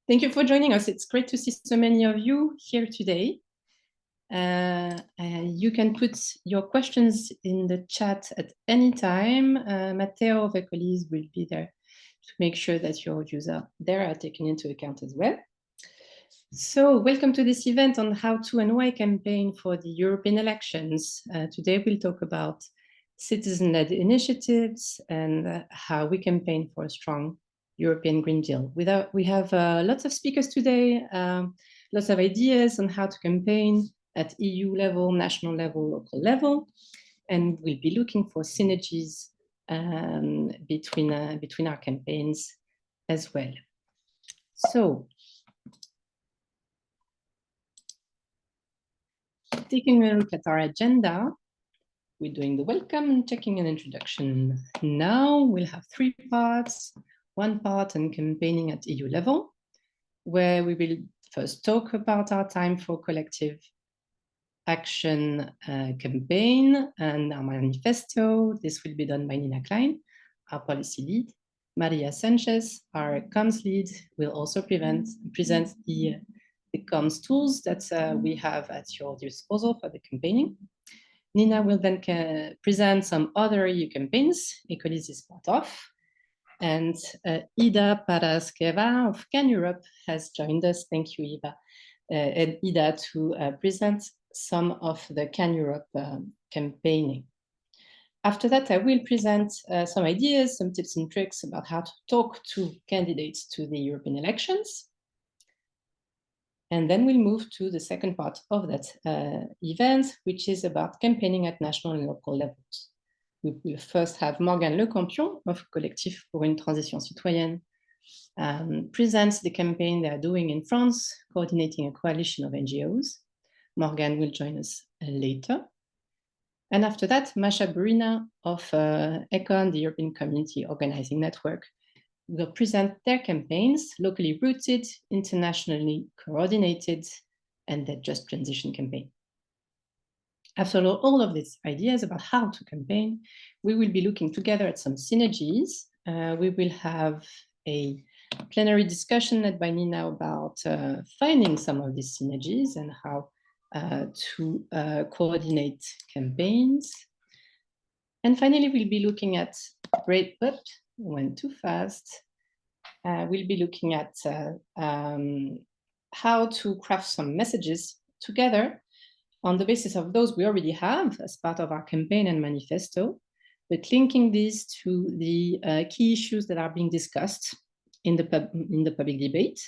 Thank you for joining us. It's great to see so many of you here today. You can put your questions in the chat at any time. Matteo of Ecolis will be there to make sure that your views are there are taken into account as well. So welcome to this event on how to and why campaign for the European elections. Today we'll talk about citizen-led initiatives and how we campaign for a strong European Green Deal. We have lots of speakers today, lots of ideas on how to campaign at EU level, national level, local level, and we'll be looking for synergies between our campaigns as well. So, taking a look at our agenda, we're doing the welcome and checking an introduction. Now we'll have three parts. One part on campaigning at EU level, where we will first talk about our time for collective action campaign and our manifesto. This will be done by Nina Klein, our policy lead. Maria Sanchez, our comms lead, will also present the comms tools that we have at your disposal for the campaigning. Nina will then present some other EU campaigns Ecolis is part of. And Ida Paraskeva of CAN Europe has joined us. Thank you, Ida. And Ida to present some of the CAN Europe campaigning. After that, I will present some ideas, some tips and tricks about how to talk to candidates to the European elections. And then we'll move to the second part of that event, which is about campaigning at national and local levels. We will first have Morgane Lecampion of Collectif pour une Transition Citoyenne presents the campaign they are doing in France, coordinating a coalition of NGOs. Morgane will join us later. And after that, Masha Burina of ECON, the European Community Organizing Network, will present their campaigns, locally rooted, internationally coordinated, and the Just Transition campaign. After all of these ideas about how to campaign, we will be looking together at some synergies. We will have a plenary discussion led by Nina about finding some of these synergies and how to coordinate campaigns. And finally, we'll be looking at went too fast. We'll be looking at how to craft some messages together on the basis of those we already have as part of our campaign and manifesto, but linking these to the key issues that are being discussed in the public debate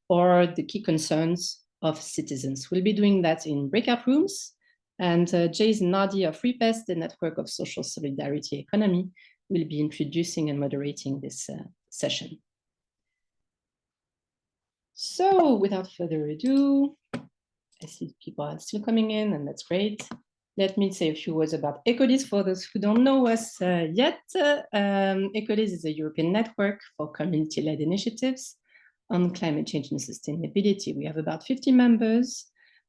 or the key concerns of citizens. We'll be doing that in breakout rooms, and Jason Nardi of REPES, the Network of Social Solidarity Economy, will be introducing and moderating this session. So without further ado, I see people are still coming in, and that's great. Let me say a few words about Ecolis for those who don't know us yet. Ecolis is a European network for community-led initiatives on climate change and sustainability. We have about 50 members,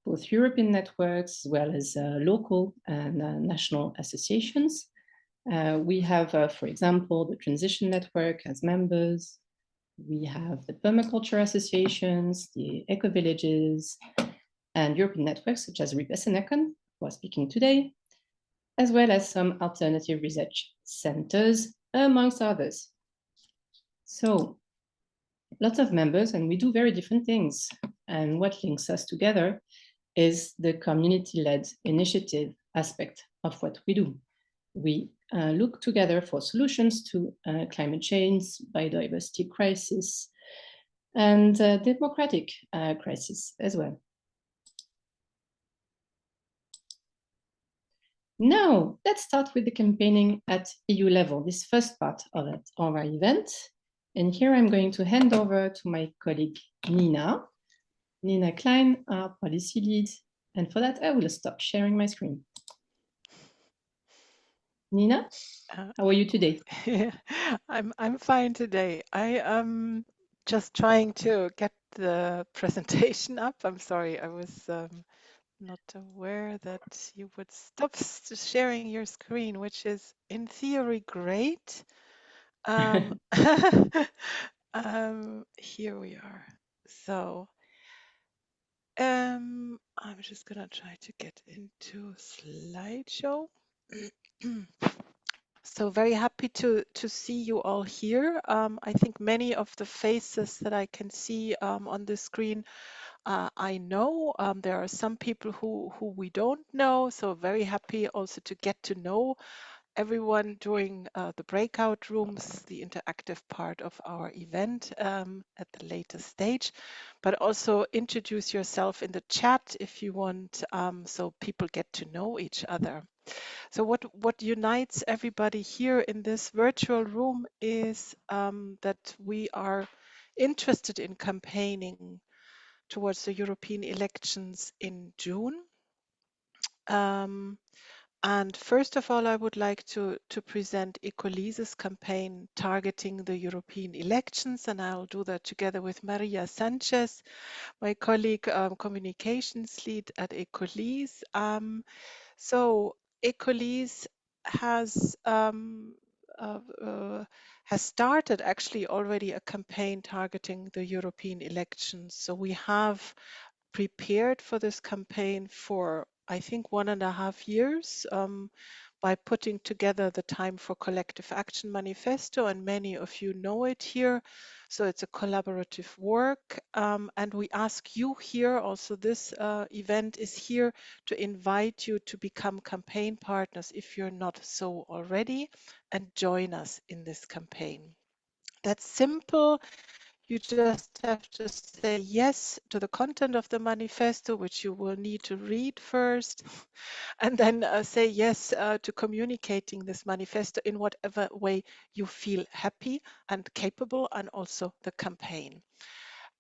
both European networks as well as local and national associations. We have, for example, the Transition Network as members. We have the permaculture associations, the eco-villages, and European networks such as REPES and ECON, who are speaking today, as well as some alternative research centers, amongst others. So lots of members, and we do very different things. And what links us together is the community-led initiative aspect of what we do. We look together for solutions to climate change, biodiversity crisis, and democratic crisis as well. Now, let's start with the campaigning at EU level, this first part of our event. And here I'm going to hand over to my colleague, Nina Klein, our policy lead. And for that, I will stop sharing my screen. Nina, how are you today? I'm fine today. I am just trying to get the presentation up. I'm sorry, I was not aware that you would stop sharing your screen, which is in theory great. Here we are. So I'm just gonna try to get into slideshow. So very happy to see you all here. I think many of the faces that I can see on the screen I know. There are some people who we don't know, so very happy also to get to know everyone during the breakout rooms, the interactive part of our event at the later stage, but also introduce yourself in the chat if you want, so people get to know each other. So what unites everybody here in this virtual room is that we are interested in campaigning towards the European elections in June. And first of all, I would like to present Ecolese's campaign targeting the European elections, and I'll do that together with Maria Sanchez, my colleague, communications lead at Ecolese. So Ecolese has has started actually already a campaign targeting the European elections. So we have prepared for this campaign for, I think, 1.5 years by putting together the Time for Collective Action Manifesto, and many of you know it here. So it's a collaborative work, and we ask you here, also this event is here to invite you to become campaign partners if you're not so already, and join us in this campaign. That's simple. You just have to say yes to the content of the manifesto, which you will need to read first, and then say yes to communicating this manifesto in whatever way you feel happy and capable, and also the campaign.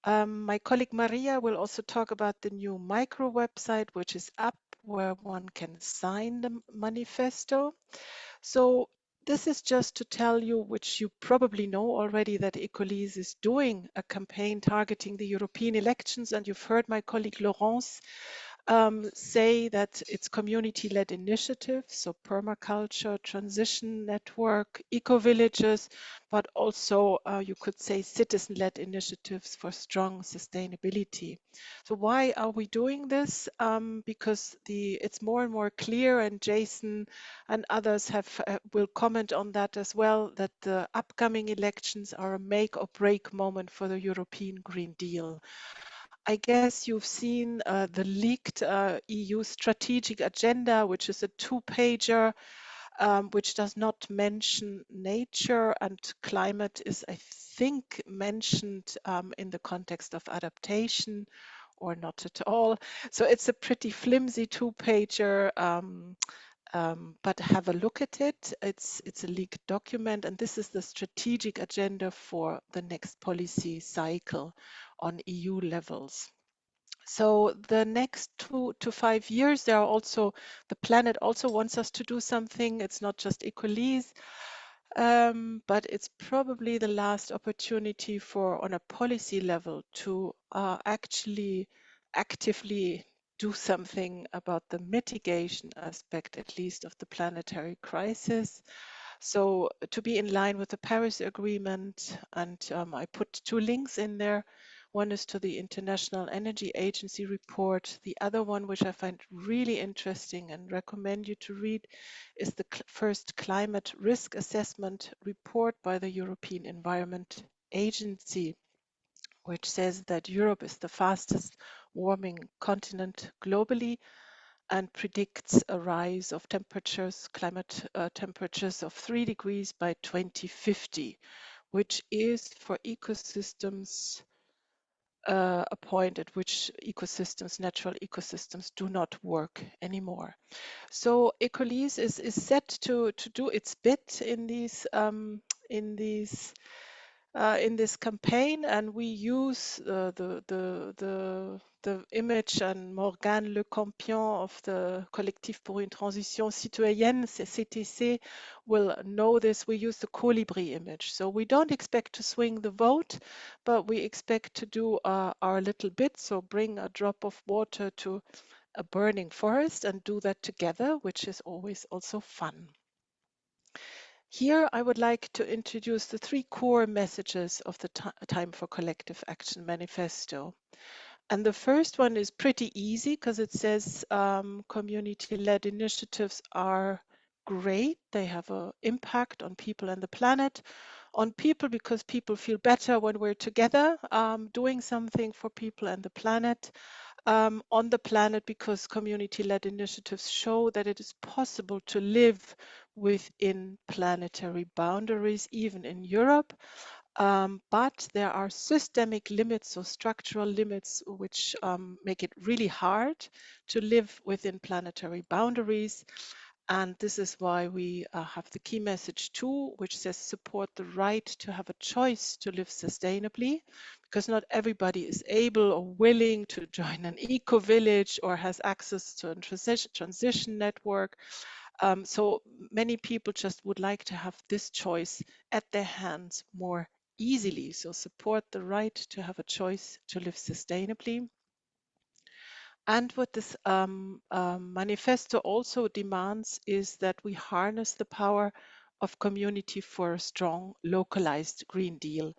My colleague Maria will also talk about the new micro website, which is up, where one can sign the manifesto. So this is just to tell you, which you probably know already, that Ecolese is doing a campaign targeting the European elections. And you've heard my colleague Laurence say that it's community-led initiatives, so permaculture, transition network, eco-villages, but also you could say citizen-led initiatives for strong sustainability. So why are we doing this? Because it's more and more clear, and Jason and others will comment on that as well, that the upcoming elections are a make or break moment for the European Green Deal. I guess you've seen the leaked EU strategic agenda, which is a 2-pager, which does not mention nature, and climate is, I think, mentioned in the context of adaptation, or not at all. So it's a pretty flimsy 2-pager, but have a look at it. It's a leaked document, and this is the strategic agenda for the next policy cycle on EU levels. So the next 2 to 5 years, the planet also wants us to do something. It's not just Ecolese, but it's probably the last opportunity for, on a policy level, to actually actively do something about the mitigation aspect, at least, of the planetary crisis. So to be in line with the Paris Agreement, and I put 2 links in there. One is to the International Energy Agency report. The other one, which I find really interesting and recommend you to read, is the first climate risk assessment report by the European Environment Agency, which says that Europe is the fastest warming continent globally, and predicts a rise of climate temperatures of 3 degrees by 2050, which is for ecosystems a point at which natural ecosystems do not work anymore. So Ecolese is set to do its bit in this campaign, and we use the image, and Morgane Le Campion of the Collectif pour une transition citoyenne, CTC, will know this. We use the colibri image. So we don't expect to swing the vote, but we expect to do our little bit. So bring a drop of water to a burning forest and do that together, which is always also fun. Here, I would like to introduce the 3 core messages of the Time for Collective Action Manifesto. And the first one is pretty easy because it says community-led initiatives are great. They have an impact on people and the planet. On people because people feel better when we're together doing something for people and the planet. On the planet because community-led initiatives show that it is possible to live within planetary boundaries, even in Europe. But there are systemic limits or structural limits which make it really hard to live within planetary boundaries. And this is why we have the key message 2, which says support the right to have a choice to live sustainably, because not everybody is able or willing to join an eco-village or has access to a transition network. So many people just would like to have this choice at their hands more easily. So support the right to have a choice to live sustainably. And what this manifesto also demands is that we harness the power of community for a strong localized Green Deal.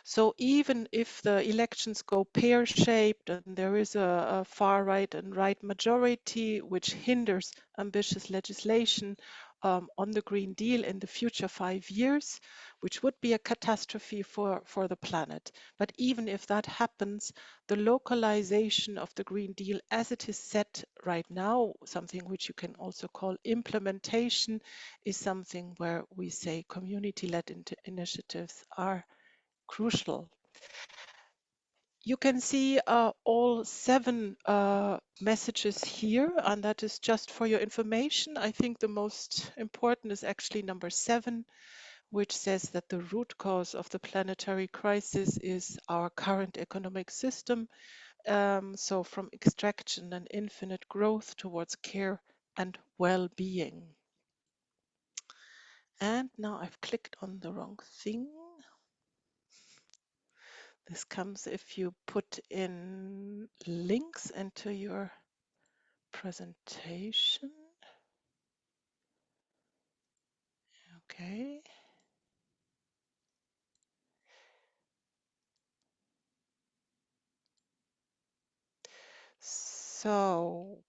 So even if the elections go pear-shaped and there is a far right and right majority which hinders ambitious legislation on the Green Deal in the future 5 years, which would be a catastrophe for the planet. But even if that happens, the localization of the Green Deal as it is set right now, something which you can also call implementation, is something where we say community-led initiatives are crucial. You can see all 7 messages here, and that is just for your information. I think the most important is actually number 7, which says that the root cause of the planetary crisis is our current economic system. So from extraction and infinite growth towards care and well-being. And now I've clicked on the wrong thing. This comes if you put in links into your presentation. Okay. So,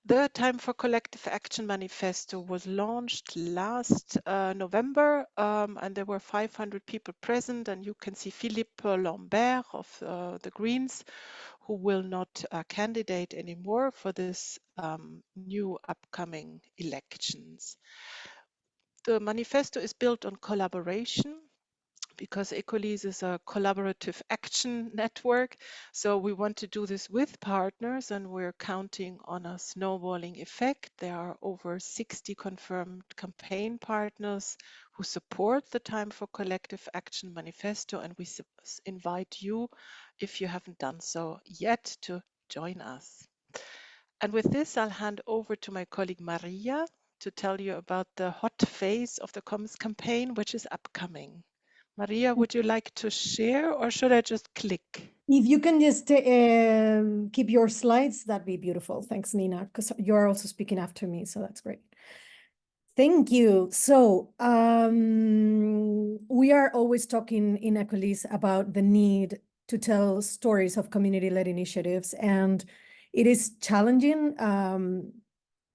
the Time for Collective Action Manifesto was launched last November, and there were 500 people present, and you can see Philippe Lambert of the Greens, who will not candidate anymore for this new upcoming elections. The manifesto is built on collaboration, because Ecolise is a collaborative action network. So we want to do this with partners, and we're counting on a snowballing effect. There are over 60 confirmed campaign partners who support the Time for Collective Action Manifesto, and we invite you, if you haven't done so yet, to join us. And with this, I'll hand over to my colleague Maria to tell you about the hot phase of the Commons campaign, which is upcoming. Maria, would you like to share, or should I just click? If you can just keep your slides, that'd be beautiful. Thanks, Nina, because you're also speaking after me, so that's great. Thank you. So we are always talking in Ecolise about the need to tell stories of community-led initiatives, and it is challenging,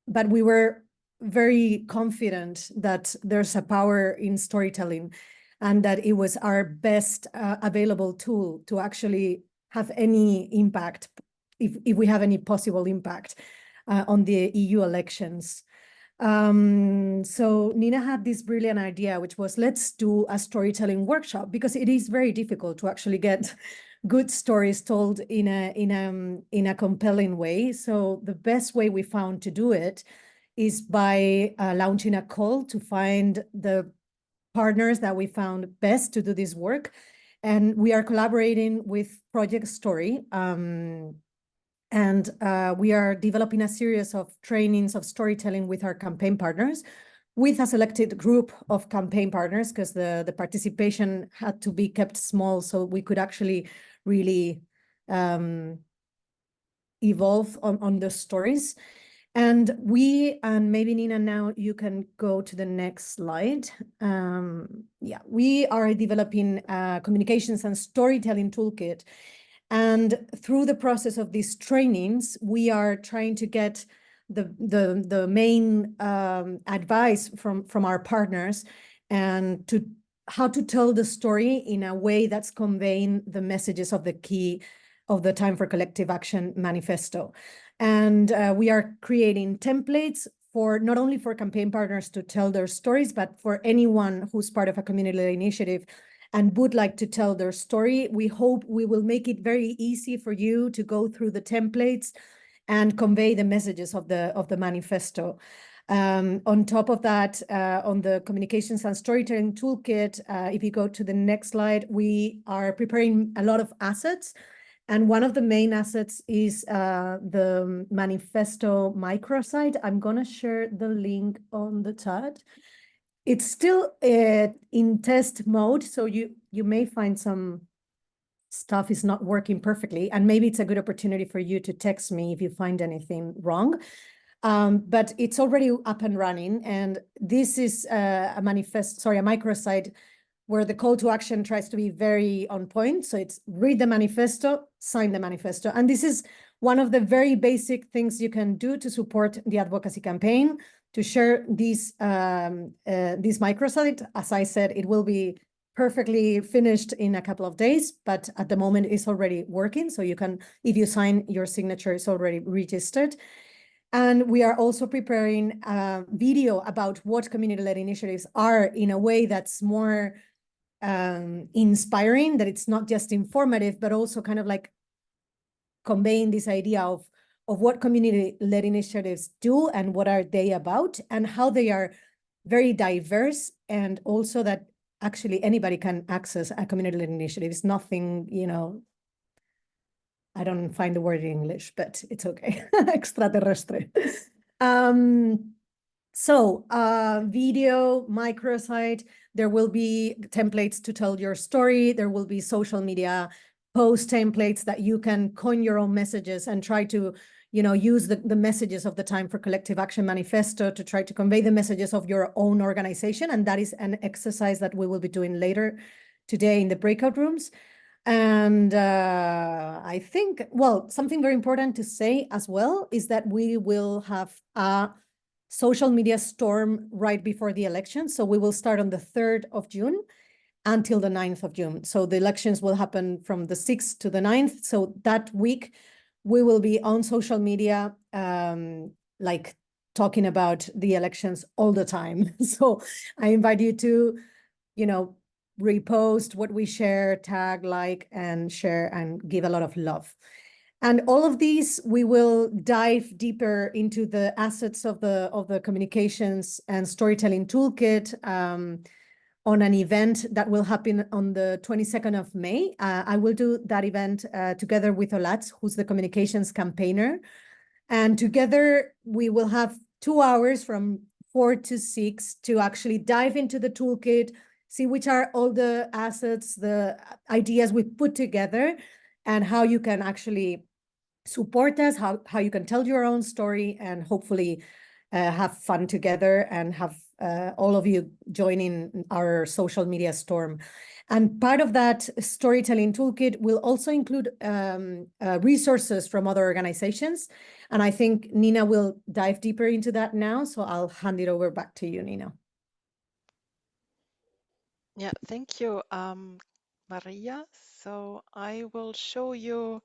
but we were very confident that there's a power in storytelling, and that it was our best available tool to actually have any impact, if we have any possible impact on the EU elections. So Nina had this brilliant idea, which was, let's do a storytelling workshop, because it is very difficult to actually get good stories told in a compelling way. So the best way we found to do it is by launching a call to find the partners that we found best to do this work. And we are collaborating with Project Story. And we are developing a series of trainings of storytelling with our campaign partners, with a selected group of campaign partners, because the participation had to be kept small so we could actually really evolve on the stories. And maybe Nina, now you can go to the next slide. Yeah, we are developing a communications and storytelling toolkit. And through the process of these trainings, we are trying to get the main advice from our partners and to how to tell the story in a way that's conveying the messages of the key of the Time for Collective Action manifesto. And we are creating templates for not only for campaign partners to tell their stories, but for anyone who's part of a community-led initiative and would like to tell their story. We hope we will make it very easy for you to go through the templates and convey the messages of the manifesto. On top of that, on the communications and storytelling toolkit, if you go to the next slide, we are preparing a lot of assets. And one of the main assets is the manifesto microsite. I'm going to share the link on the chat. It's still in test mode, so you may find some stuff is not working perfectly, and maybe it's a good opportunity for you to text me if you find anything wrong. But it's already up and running, and this is a microsite where the call to action tries to be very on point. So it's read the manifesto, sign the manifesto. And this is one of the very basic things you can do to support the advocacy campaign, to share this microsite. As I said, it will be perfectly finished in a couple of days, but at the moment it's already working. So you can, if you sign, your signature is already registered. And we are also preparing a video about what community-led initiatives are in a way that's more inspiring, that it's not just informative, but also kind of like conveying this idea of what community-led initiatives do and what are they about and how they are very diverse, and also that actually anybody can access a community-led initiative. It's nothing, I don't find the word in English, but it's okay. Extraterrestre. So video, microsite, there will be templates to tell your story. There will be social media post templates that you can coin your own messages and try to, use the messages of the Time for Collective Action manifesto to try to convey the messages of your own organization. And that is an exercise that we will be doing later today in the breakout rooms. And I think, well, something very important to say as well is that we will have a social media storm right before the election. So we will start on the 3rd of June until the 9th of June. So the elections will happen from the 6th to the 9th. So that week we will be on social media, like talking about the elections all the time. So I invite you to, repost what we share, tag, like, and share, and give a lot of love. And all of these, we will dive deeper into the assets of the communications and storytelling toolkit on an event that will happen on the 22nd of May. I will do that event together with Olatz, who's the communications campaigner. And together we will have 2 hours from 4 to 6 to actually dive into the toolkit, see which are all the assets, the ideas we put together, and how you can actually support us, how you can tell your own story, and hopefully have fun together and have all of you joining our social media storm. And part of that storytelling toolkit will also include resources from other organizations. And I think Nina will dive deeper into that now. So I'll hand it over back to you, Nina. Yeah, thank you, Maria. So I will show you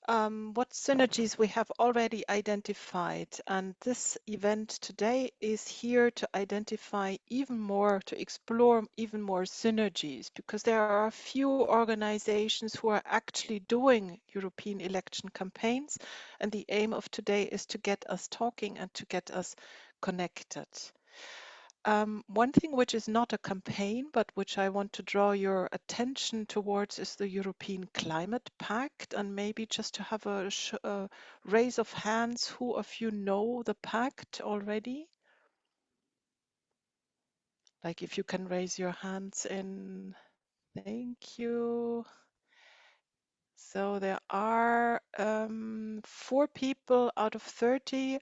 what synergies we have already identified. And this event today is here to identify even more, to explore even more synergies, because there are a few organizations who are actually doing European election campaigns. And the aim of today is to get us talking and to get us connected. One thing which is not a campaign, but which I want to draw your attention towards, is the European Climate Pact. And maybe just to have a raise of hands, who of you know the pact already? Like if you can raise your hands in, thank you. So there are 4 people out of 30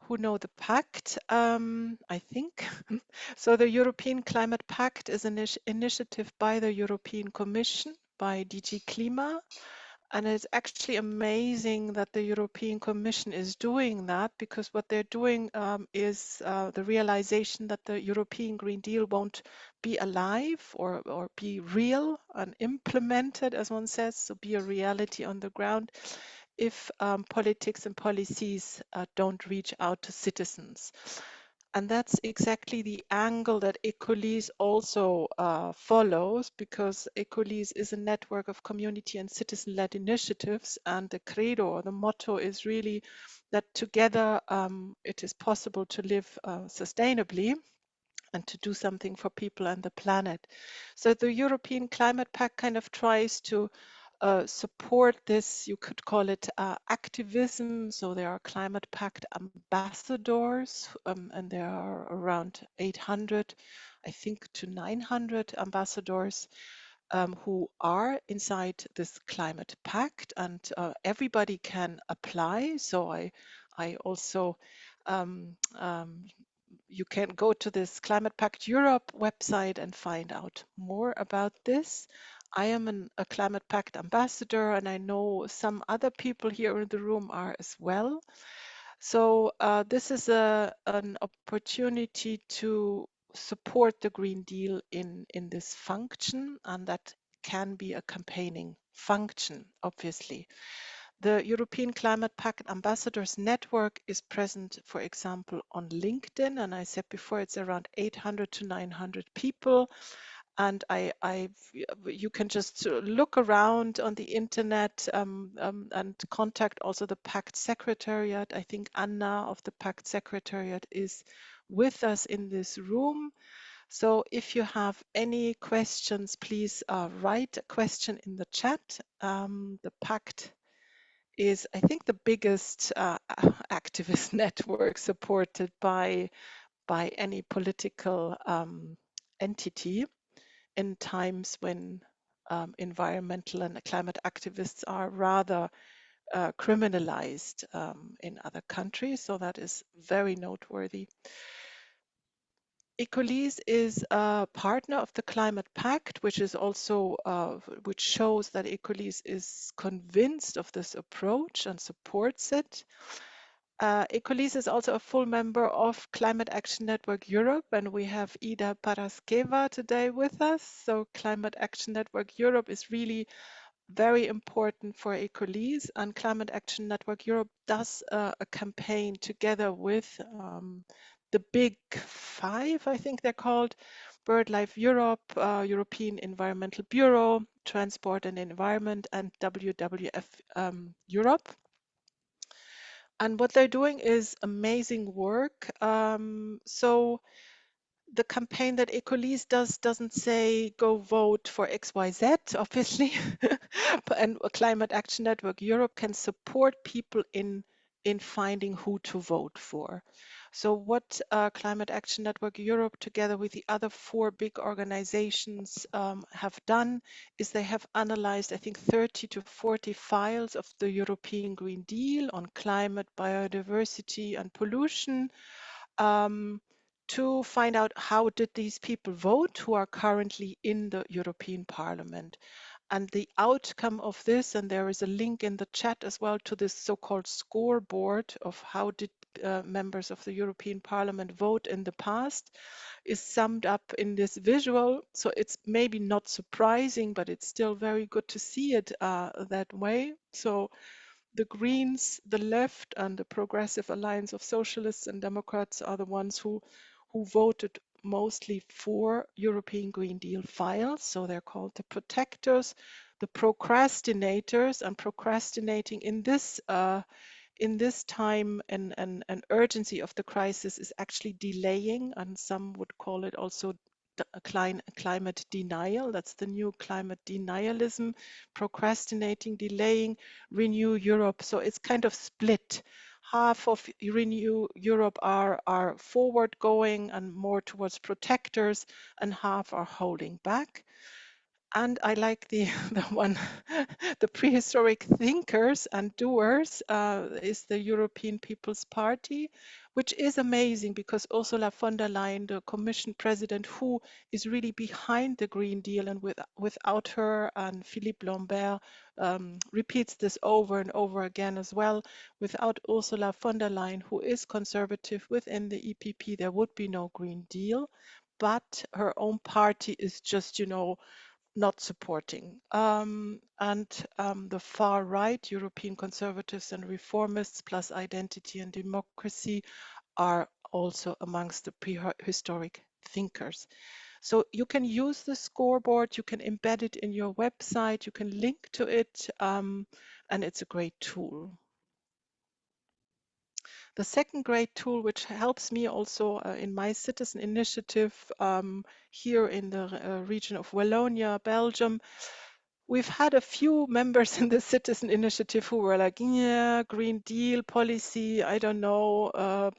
who know the pact, I think. So the European Climate Pact is an initiative by the European Commission, by DG Klima. And it's actually amazing that the European Commission is doing that, because what they're doing is the realization that the European Green Deal won't be alive or be real and implemented, as one says, so be a reality on the ground, if politics and policies don't reach out to citizens. And that's exactly the angle that Ecolease also follows, because Ecolease is a network of community and citizen-led initiatives, and the credo or the motto is really that together it is possible to live sustainably and to do something for people and the planet. So the European Climate Pact kind of tries to support this, you could call it activism. So there are Climate Pact ambassadors, and there are around 800, I think, to 900 ambassadors who are inside this Climate Pact, and everybody can apply. So I also you can go to this Climate Pact Europe website and find out more about this. I am a Climate Pact ambassador, and I know some other people here in the room are as well. So this is an opportunity to support the Green Deal in this function, and that can be a campaigning function, obviously. The European Climate Pact Ambassadors Network is present, for example, on LinkedIn, and I said before it's around 800 to 900 people. And you can just look around on the internet and contact also the Pact Secretariat. I think Anna of the Pact Secretariat is with us in this room. So if you have any questions, please write a question in the chat. The Pact is, I think, the biggest activist network supported by any political entity in times when environmental and climate activists are rather criminalized in other countries. So that is very noteworthy. Ecolease is a partner of the Climate Pact, which is also which shows that Ecolease is convinced of this approach and supports it. Ecolease is also a full member of Climate Action Network Europe, and we have Ida Paraskeva today with us. So Climate Action Network Europe is really very important for Ecolease, and Climate Action Network Europe does a campaign together with the Big Five, I think they're called: BirdLife Europe, European Environmental Bureau, Transport and Environment, and WWF Europe. And what they're doing is amazing work. So the campaign that Ecolease does doesn't say go vote for XYZ, obviously, and Climate Action Network Europe can support people in finding who to vote for. So what Climate Action Network Europe, together with the other 4 big organizations, have done is they have analyzed, I think, 30 to 40 files of the European Green Deal on climate, biodiversity, and pollution, to find out how did these people vote who are currently in the European Parliament. And the outcome of this, and there is a link in the chat as well to this so-called scoreboard of how did members of the European Parliament vote in the past, is summed up in this visual. So it's maybe not surprising, but it's still very good to see it that way. So the Greens, the left, and the Progressive Alliance of Socialists and Democrats are the ones who voted mostly for European Green Deal files. So they're called the protectors, the procrastinators, and procrastinating in this time and urgency of the crisis is actually delaying, and some would call it also climate denial. That's the new climate denialism, procrastinating, delaying. Renew Europe. So it's kind of split. Half of Renew Europe are forward going and more towards protectors, and half are holding back. And I like the one, the prehistoric thinkers and doers is the European People's Party, which is amazing because Ursula von der Leyen, the Commission President, who is really behind the Green Deal, and without her, and Philippe Lambert repeats this over and over again as well, without Ursula von der Leyen, who is conservative within the EPP, there would be no Green Deal. But her own party is just, not supporting. The far right, European Conservatives and Reformists, plus Identity and Democracy, are also amongst the prehistoric thinkers. So you can use the scoreboard, you can embed it in your website, you can link to it, and it's a great tool. The second great tool, which helps me also in my citizen initiative here in the region of Wallonia, Belgium, we've had a few members in the citizen initiative who were like, yeah, Green Deal policy, I don't know.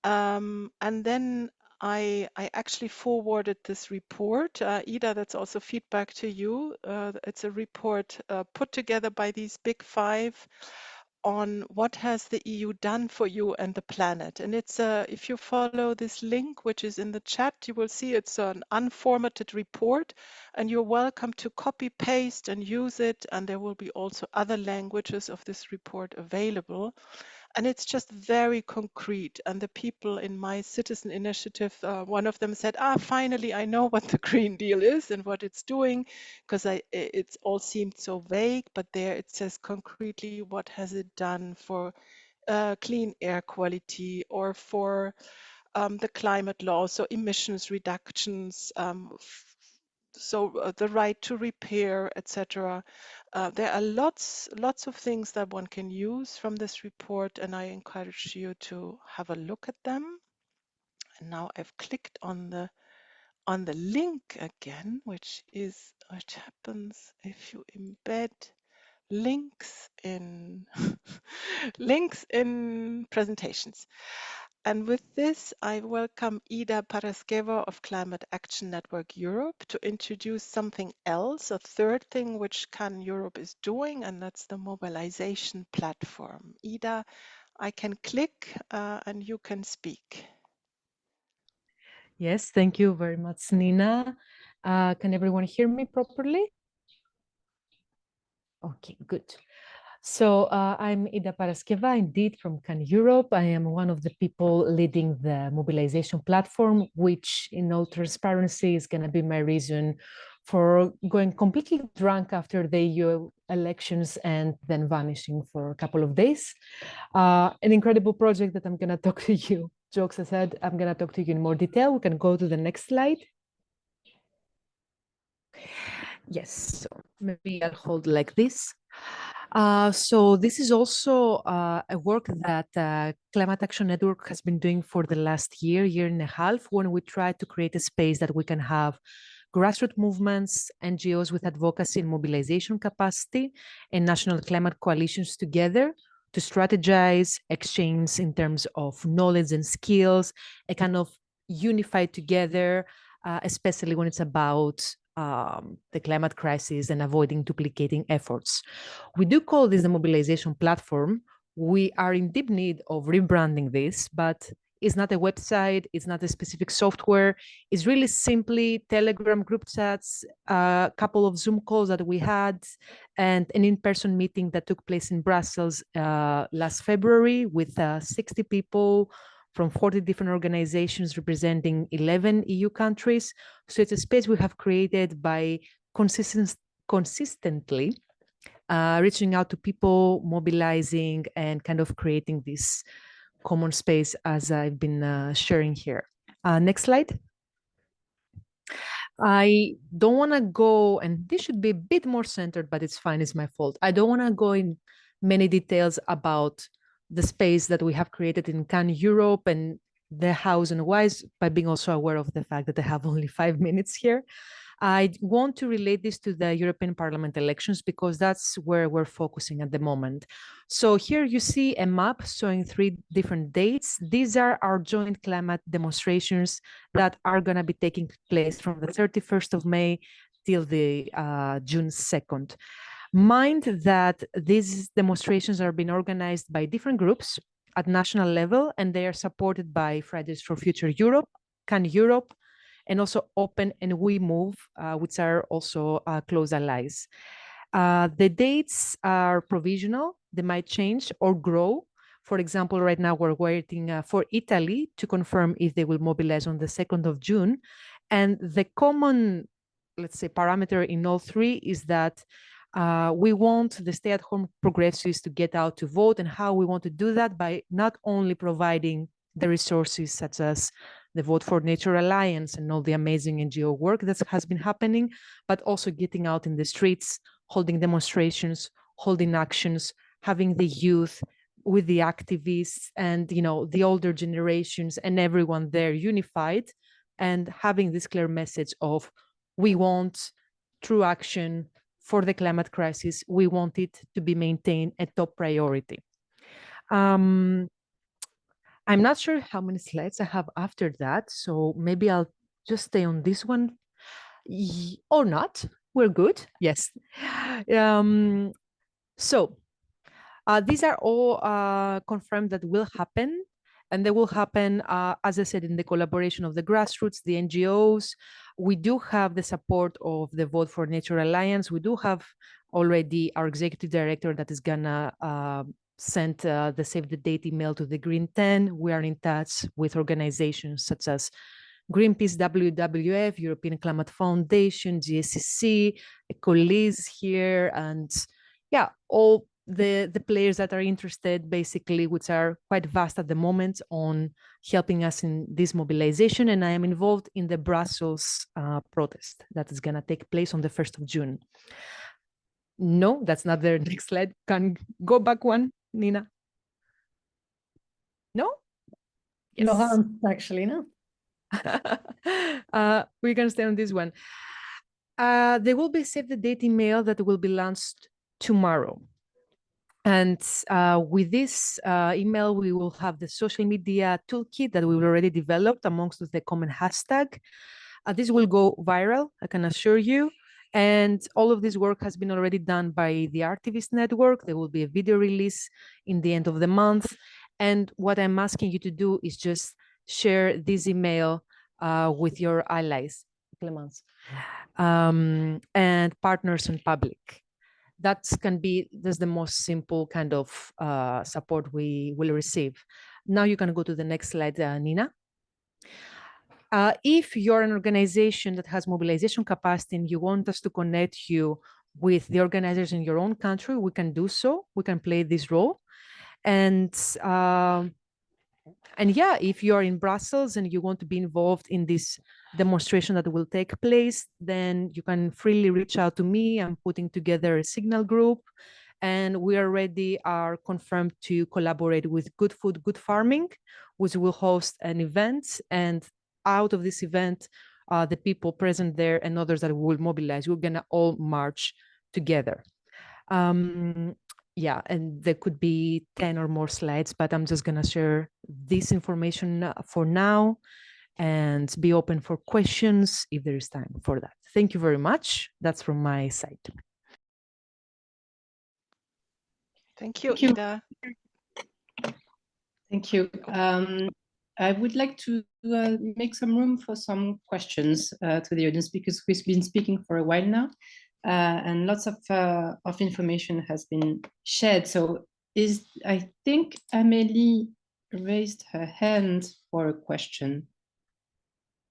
And then I actually forwarded this report. Ida, that's also feedback to you. It's a report put together by these big five on what has the EU done for you and the planet. And it's if you follow this link, which is in the chat, you will see it's an unformatted report, and you're welcome to copy paste and use it. And there will be also other languages of this report available. And it's just very concrete. And the people in my citizen initiative, one of them said, finally, I know what the Green Deal is and what it's doing, because it's all seemed so vague, but there it says concretely what has it done for clean air quality or for the climate law, so emissions reductions, the right to repair, etc. There are lots of things that one can use from this report, and I encourage you to have a look at them. And now I've clicked on the link again, which happens if you embed links in links in presentations. And with this, I welcome Ida Paraskeva of Climate Action Network Europe to introduce something else, a third thing which CAN Europe is doing, and that's the mobilization platform. Ida, I can click and you can speak. Yes, thank you very much, Nina. Can everyone hear me properly? Okay, good. So I'm Ida Paraskeva, indeed, from CAN Europe. I am one of the people leading the mobilization platform, which in all transparency is going to be my reason for going completely drunk after the EU elections and then vanishing for a couple of days. An incredible project that I'm going to talk to you. Jokes aside, I'm going to talk to you in more detail. We can go to the next slide. Yes, so maybe I'll hold like this. So this is also a work that Climate Action Network has been doing for the last year and a half, when we try to create a space that we can have grassroots movements, NGOs with advocacy and mobilization capacity, and national climate coalitions together to strategize, exchange in terms of knowledge and skills, a kind of unified together, especially when it's about the climate crisis and avoiding duplicating efforts. We do call this the mobilization platform. We are in deep need of rebranding this, but it's not a website, it's not a specific software. It's really simply Telegram group chats, a couple of Zoom calls that we had, and an in-person meeting that took place in Brussels last February with 60 people from 40 different organizations representing 11 EU countries. So it's a space we have created by consistently reaching out to people, mobilizing, and kind of creating this common space as I've been sharing here. Next slide. I don't want to go, and this should be a bit more centered, but it's fine, it's my fault. I don't want to go in many details about the space that we have created in CAN Europe and the hows and whys, by being also aware of the fact that I have only 5 minutes here. I want to relate this to the European Parliament elections because that's where we're focusing at the moment. So here you see a map showing 3 different dates. These are our joint climate demonstrations that are going to be taking place from the 31st of May till the June 2nd. Mind that these demonstrations are being organized by different groups at national level, and they are supported by Fridays for Future Europe, Can Europe, and also Open and We Move, which are also close allies. The dates are provisional. They might change or grow. For example, right now we're waiting for Italy to confirm if they will mobilize on the 2nd of June. And the common, let's say, parameter in all three is that we want the stay-at-home progressives to get out to vote, and how we want to do that by not only providing the resources such as the Vote for Nature Alliance and all the amazing NGO work that has been happening, but also getting out in the streets, holding demonstrations, holding actions, having the youth with the activists and, you know, the older generations and everyone there unified, and having this clear message of we want true action for the climate crisis. We want it to be maintained a top priority. I'm not sure how many slides I have after that, so maybe I'll just stay on this one or not. We're good. Yes. So these are all confirmed that will happen. And they will happen, as I said, in the collaboration of the grassroots, the NGOs. We do have the support of the Vote for Nature Alliance. We do have already our executive director that is gonna send the Save the Date email to the Green 10. We are in touch with organizations such as Greenpeace, WWF, European Climate Foundation, GSCC, Ecolis here, and yeah, all the players that are interested, basically, which are quite vast at the moment, on helping us in this mobilization. And I am involved in the Brussels protest that is going to take place on the 1st of June. No, that's not the next slide. Can go back one, Nina? No? Yes. Laurent, actually, no. We're going to stay on this one. There will be a Save the Date email that will be launched tomorrow. And with this email, we will have the social media toolkit that we've already developed amongst the common hashtag. This will go viral, I can assure you. And all of this work has been already done by the Artivist Network. There will be a video release in the end of the month. And what I'm asking you to do is just share this email with your allies, Clemence, and partners in public. That's the most simple kind of support we will receive. Now you can go to the next slide, Nina. If you're an organization that has mobilization capacity and you want us to connect you with the organizers in your own country, we can do so. We can play this role. And yeah, if you're in Brussels and you want to be involved in this demonstration that will take place, then you can freely reach out to me. I'm putting together a signal group, and we already are confirmed to collaborate with Good Food, Good Farming, which will host an event. And out of this event, the people present there and others that will mobilize, we're gonna all march together. Yeah, and there could be 10 or more slides, but I'm just going to share this information for now and be open for questions if there is time for that. Thank you very much. That's from my side. Thank you, Ida. Thank you. I would like to make some room for some questions to the audience, because we've been speaking for a while now. And lots of information has been shared. So I think Amélie raised her hand for a question.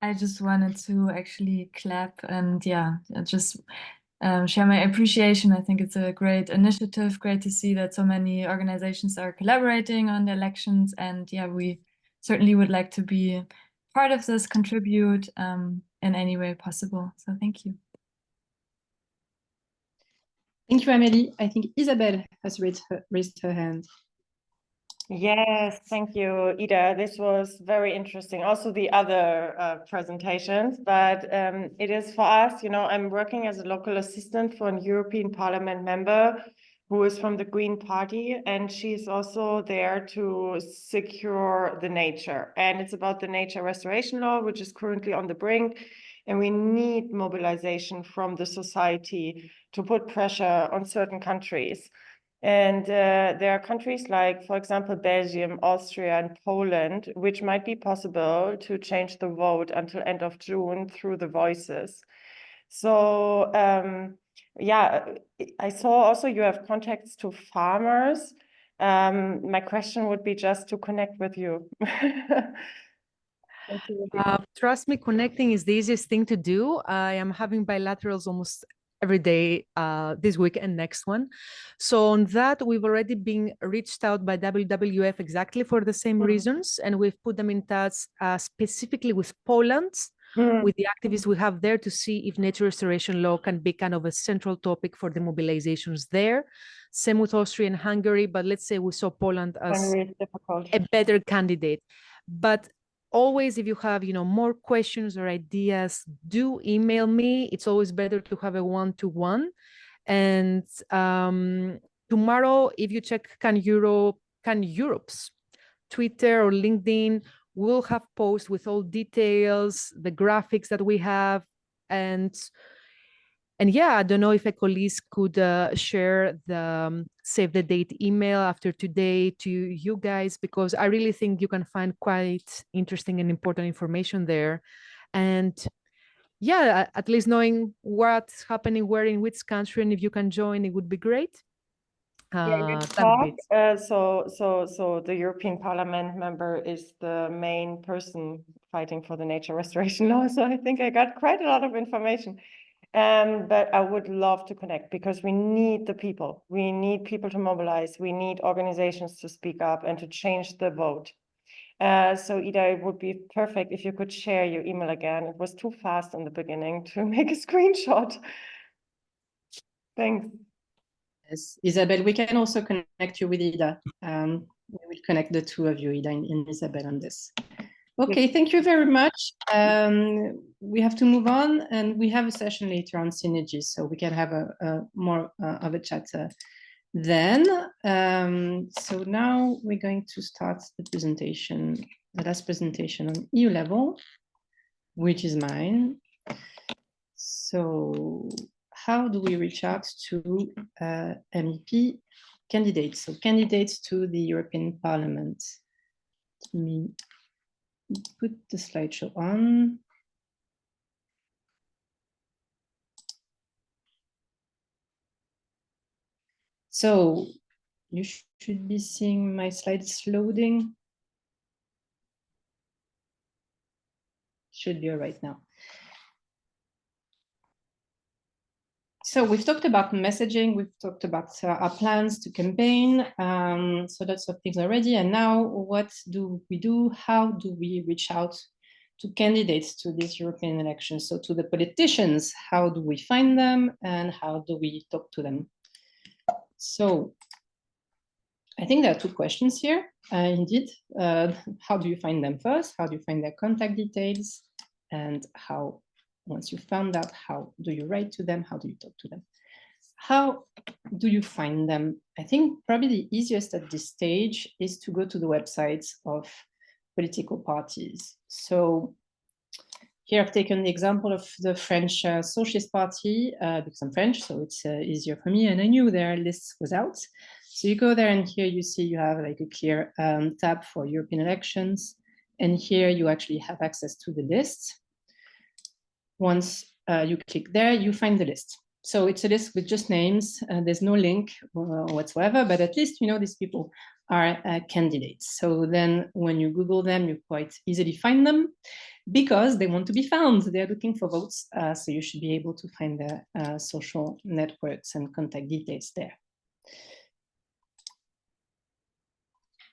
I just wanted to actually clap and just share my appreciation. I think it's a great initiative. Great to see that so many organizations are collaborating on the elections. And we certainly would like to be part of this, contribute in any way possible. So thank you. Thank you, Amélie. I think Isabel has raised her hand. Yes, thank you, Ida. This was very interesting. Also the other presentations, but it is for us, I'm working as a local assistant for a European Parliament member who is from the Green Party, and she's also there to secure the nature. And it's about the nature restoration law, which is currently on the brink. And we need mobilization from the society to put pressure on certain countries. And there are countries like, for example, Belgium, Austria, and Poland, which might be possible to change the vote until end of June through the voices. So yeah, I saw also you have contacts to farmers. My question would be just to connect with you. Trust me, connecting is the easiest thing to do. I am having bilaterals almost every day this week and next one. So on that, we've already been reached out by WWF exactly for the same reasons. And we've put them in touch specifically with Poland, with the activists we have there to see if nature restoration law can be kind of a central topic for the mobilizations there. Same with Austria and Hungary, but let's say we saw Poland as a better candidate. But always, if you have, more questions or ideas, do email me. It's always better to have a one-to-one. And tomorrow, if you check Can Europe's Twitter or LinkedIn, we'll have posts with all details, the graphics that we have, and yeah, I don't know if Ecolis could share the save the date email after today to you guys, because I really think you can find quite interesting and important information there. And yeah, at least knowing what's happening where in which country, and if you can join, it would be great. So the European Parliament member is the main person fighting for the nature restoration law. So I think I got quite a lot of information. But I would love to connect, because we need the people. We need people to mobilize. We need organizations to speak up and to change the vote. So Ida, it would be perfect if you could share your email again. It was too fast in the beginning to make a screenshot. Thanks. Yes, Isabel, we can also connect you with Ida. We will connect the two of you, Ida and Isabel, on this. Okay, thank you very much. We have to move on, and we have a session later on synergies, so we can have a more of a chat then. So now we're going to start the presentation, the last presentation on EU level, which is mine. So how do we reach out to MEP candidates? So candidates to the European Parliament. Let me put the slideshow on. So you should be seeing my slides loading. Should be all right now. So we've talked about messaging, we've talked about our plans to campaign, so lots of things already. And now what do we do? How do we reach out to candidates to these European elections? So to the politicians, how do we find them and how do we talk to them? So I think there are two questions here, indeed. How do you find them first? How do you find their contact details? And how, once you found out, how do you write to them? How do you talk to them? How do you find them? I think probably the easiest at this stage is to go to the websites of political parties. So here I've taken the example of the French Socialist Party, because I'm French, so it's easier for me, and I knew their list was out. So you go there, and here you see you have like a clear tab for European elections, and here you actually have access to the list. Once you click there, you find the list. So it's a list with just names. There's no link whatsoever, but at least you know these people are candidates. So then when you Google them, you quite easily find them because they want to be found. They're looking for votes. So you should be able to find their social networks and contact details there.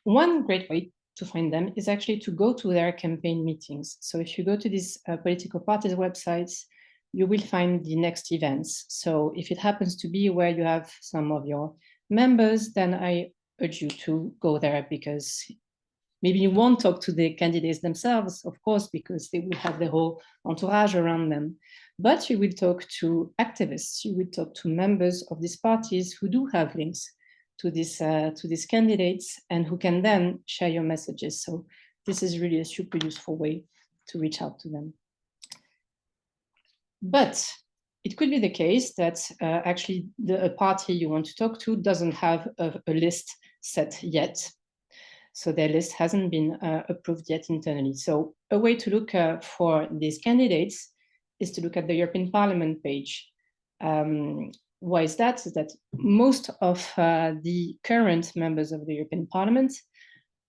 One great way to find them is actually to go to their campaign meetings. So if you go to these political parties' websites, you will find the next events. So if it happens to be where you have some of your members, then I urge you to go there, because maybe you won't talk to the candidates themselves, of course, because they will have the whole entourage around them. But you will talk to activists, you will talk to members of these parties who do have links to these candidates and who can then share your messages. So this is really a super useful way to reach out to them. But it could be the case that actually a party you want to talk to doesn't have a list set yet. So their list hasn't been approved yet internally. So a way to look for these candidates is to look at the European Parliament page. Why is that? Is that most of the current members of the European Parliament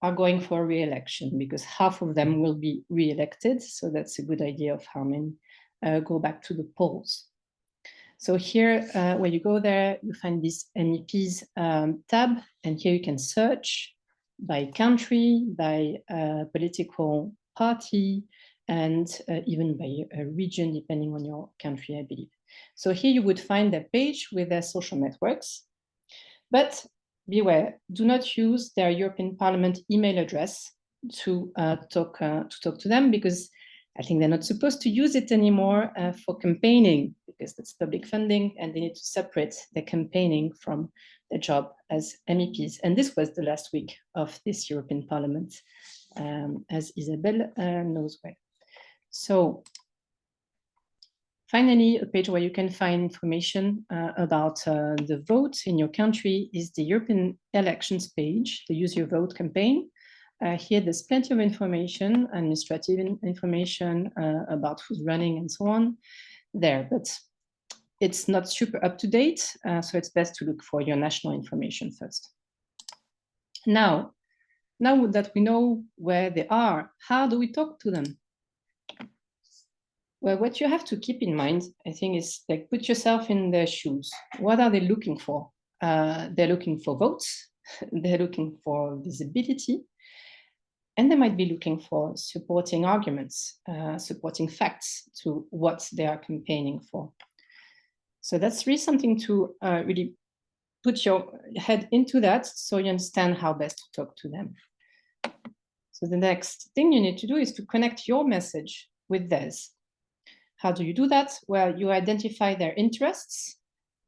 are going for re-election, because half of them will be re-elected. So that's a good idea of how many go back to the polls. So here, when you go there, you find this MEPs tab, and here you can search by country, by political party, and even by a region, depending on your country, I believe. So here you would find a page with their social networks, but beware, do not use their European Parliament email address to talk to them, because I think they're not supposed to use it anymore for campaigning, because that's public funding, and they need to separate their campaigning from their job as MEPs. And this was the last week of this European Parliament, as Isabelle knows well. So finally, a page where you can find information about the vote in your country is the European elections page, the Use Your Vote campaign. Here, there's plenty of information, administrative information about who's running and so on there, but it's not super up to date, so it's best to look for your national information first. Now that we know where they are, how do we talk to them? Well, what you have to keep in mind, I think, is like put yourself in their shoes. What are they looking for? They're looking for votes, they're looking for visibility, and they might be looking for supporting arguments, supporting facts to what they are campaigning for. So that's really something to really put your head into that, so you understand how best to talk to them. So the next thing you need to do is to connect your message with theirs. How do you do that? Well, you identify their interests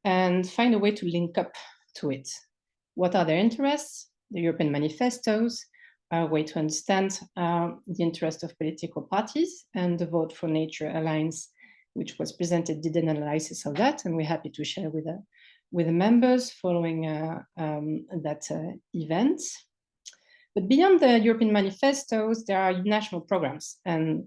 and find a way to link up to it. What are their interests? The European manifestos are a way to understand the interest of political parties, and the Vote for Nature Alliance, which was presented, did an analysis of that, and we're happy to share with the members following that event. But beyond the European manifestos, there are national programs, and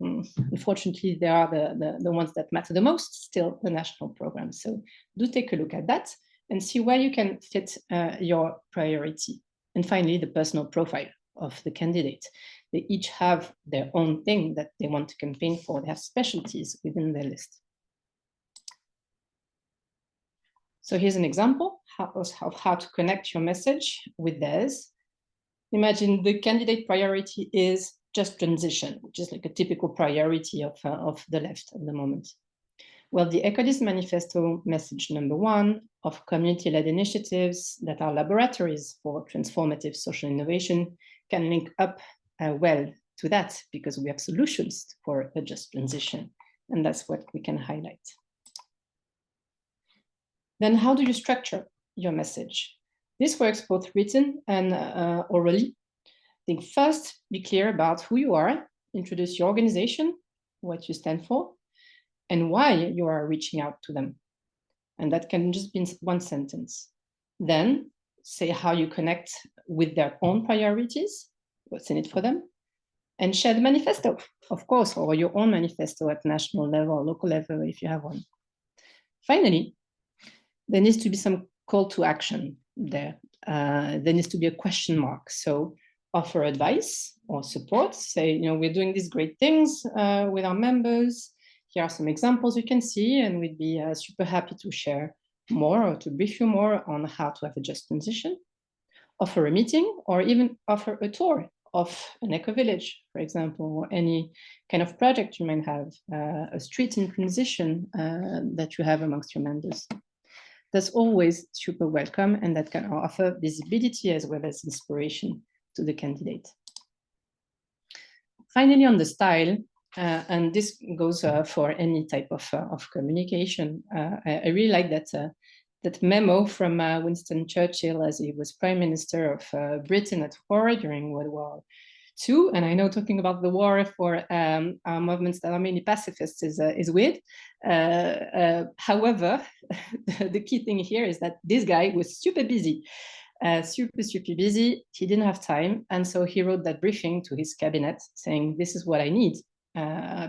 unfortunately, they are the ones that matter the most, still the national programs. So do take a look at that and see where you can fit your priority. And finally, the personal profile of the candidate. They each have their own thing that they want to campaign for. They have specialties within their list. So here's an example of how to connect your message with theirs. Imagine the candidate priority is just transition, which is like a typical priority of the left at the moment. Well, the Ecodis Manifesto message number 1 of community-led initiatives that are laboratories for transformative social innovation can link up well to that, because we have solutions for a just transition, and that's what we can highlight. Then how do you structure your message? This works both written and orally. I think first, be clear about who you are, introduce your organization, what you stand for, and why you are reaching out to them. And that can just be in one sentence. Then say how you connect with their own priorities, what's in it for them, and share the manifesto, of course, or your own manifesto at national level or local level if you have one. Finally, there needs to be some call to action there. There needs to be a question mark. So offer advice or support, say, we're doing these great things with our members. Here are some examples you can see, and we'd be super happy to share more or to brief you more on how to have a just transition. Offer a meeting, or even offer a tour of an eco-village, for example, or any kind of project you might have, a street in transition that you have amongst your members. That's always super welcome, and that can offer visibility as well as inspiration to the candidate. Finally, on the style, and this goes for any type of communication. I really like that memo from Winston Churchill as he was Prime Minister of Britain at war during World War too. And I know talking about the war for movements that are mainly pacifists is weird. However, the key thing here is that this guy was super busy. Super busy. He didn't have time. And so he wrote that briefing to his cabinet saying, this is what I need,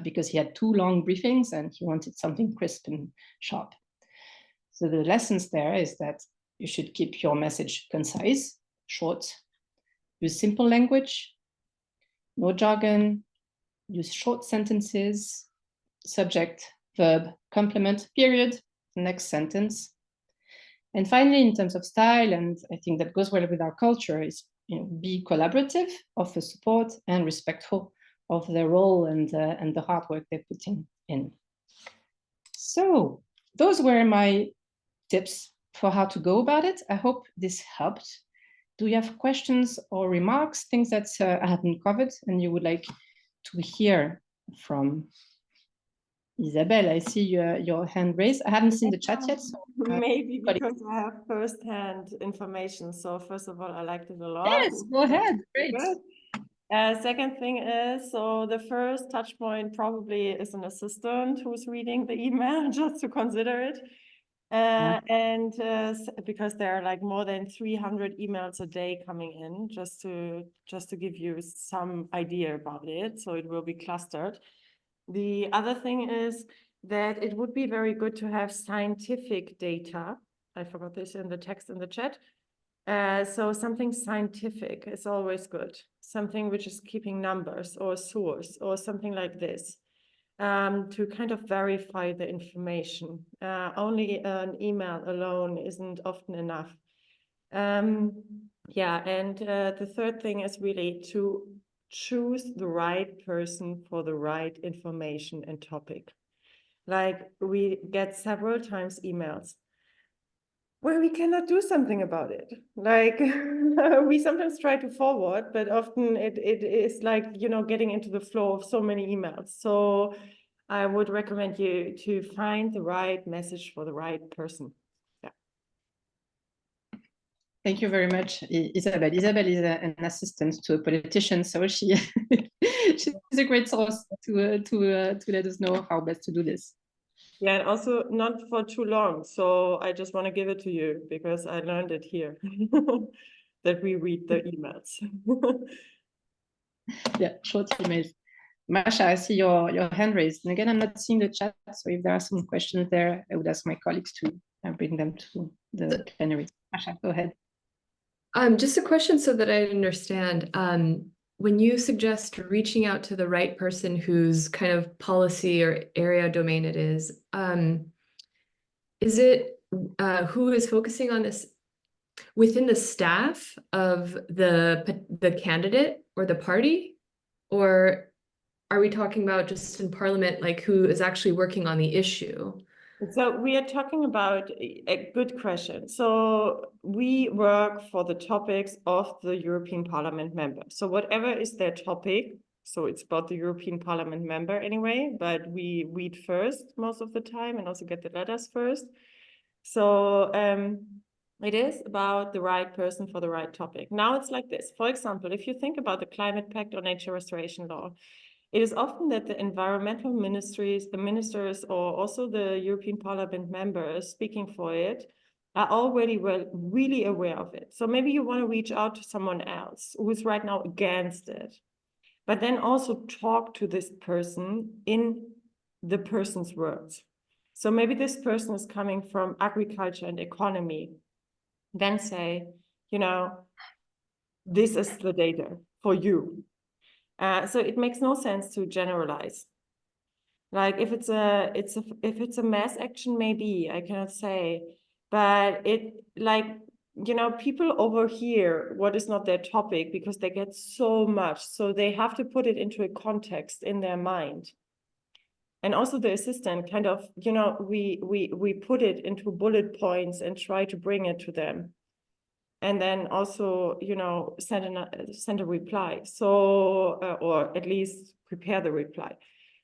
because he had 2 long briefings and he wanted something crisp and sharp. So the lessons there is that you should keep your message concise, short, use simple language, no jargon, use short sentences, subject, verb, complement, period, next sentence. And finally, in terms of style, and I think that goes well with our culture, is be collaborative, offer support, and respectful of their role and the hard work they're putting in. So those were my tips for how to go about it. I hope this helped. Do you have questions or remarks, things that I haven't covered and you would like to hear from? Isabelle, I see your hand raised. I haven't seen the chat yet. So, maybe because I have first-hand information. So first of all, I liked it a lot. Yes, go ahead. Great. Good. Second thing is, so the first touch point probably is an assistant who's reading the email, just to consider it. Because there are like more than 300 emails a day coming in, just to give you some idea about it. So it will be clustered. The other thing is that it would be very good to have scientific data. I forgot this in the text in the chat. So something scientific is always good. Something which is keeping numbers or a source or something like this, to kind of verify the information. Only an email alone isn't often enough. Yeah, and the third thing is really to choose the right person for the right information and topic. Like we get several times emails where we cannot do something about it. Like we sometimes try to forward, but often it is like, getting into the flow of so many emails. So I would recommend you to find the right message for the right person. Yeah. Thank you very much, Isabelle. Isabelle is an assistant to a politician, so she's a great source to let us know how best to do this. Yeah, and also not for too long. So I just want to give it to you because I learned it here that we read the emails. Yeah, short emails. Masha, I see your hand raised. And again, I'm not seeing the chat, so if there are some questions there, I would ask my colleagues to bring them to the plenary. Masha, go ahead. Just a question so that I understand. When you suggest reaching out to the right person whose kind of policy or area domain it is it who is focusing on this within the staff of the candidate or the party? Or are we talking about just in Parliament, like who is actually working on the issue? So we are talking about a good question. So we work for the topics of the European Parliament member. So whatever is their topic, so it's about the European Parliament member anyway, but we read first most of the time and also get the letters first. So it is about the right person for the right topic. Now it's like this. For example, if you think about the Climate Pact or Nature Restoration Law, it is often that the environmental ministries, the ministers, or also the European Parliament members speaking for it are already really aware of it. So maybe you want to reach out to someone else who is right now against it, but then also talk to this person in the person's words. So maybe this person is coming from agriculture and economy, then say, this is the data for you. So it makes no sense to generalize. Like if it's a mass action, maybe I cannot say, but people overhear what is not their topic because they get so much, so they have to put it into a context in their mind. And also the assistant kind of, we put it into bullet points and try to bring it to them. And then also, send a reply. So, or at least prepare the reply.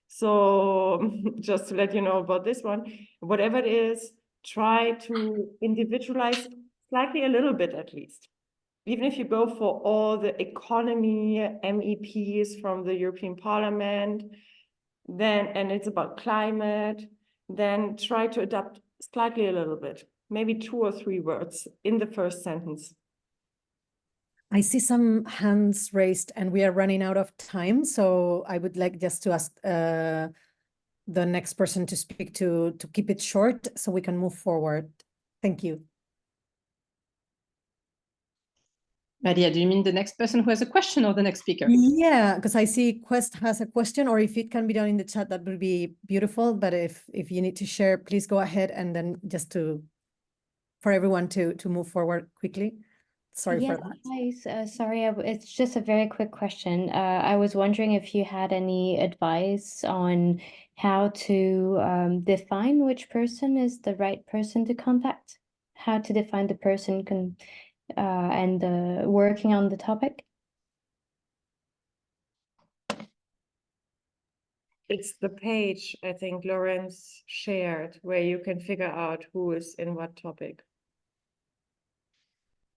So just to let you know about this one, whatever it is, try to individualize slightly a little bit at least. even if you go for all the economy MEPs from the European Parliament, then, and it's about climate, then try to adapt slightly a little bit, maybe 2 or 3 words in the first sentence. I see some hands raised and we are running out of time. So I would like just to ask the next person to speak to keep it short so we can move forward. Thank you. Maria, do you mean the next person who has a question or the next speaker? Yeah, because I see Quest has a question, or if it can be done in the chat, that would be beautiful. But if you need to share, please go ahead, and then just for everyone to move forward quickly. Sorry Yes, for that. hi. Sorry, it's just a very quick question. I was wondering if you had any advice on how to define which person is the right person to contact, how to define the person and working on the topic. It's the page, I think, Lorenz shared, where you can figure out who is in what topic.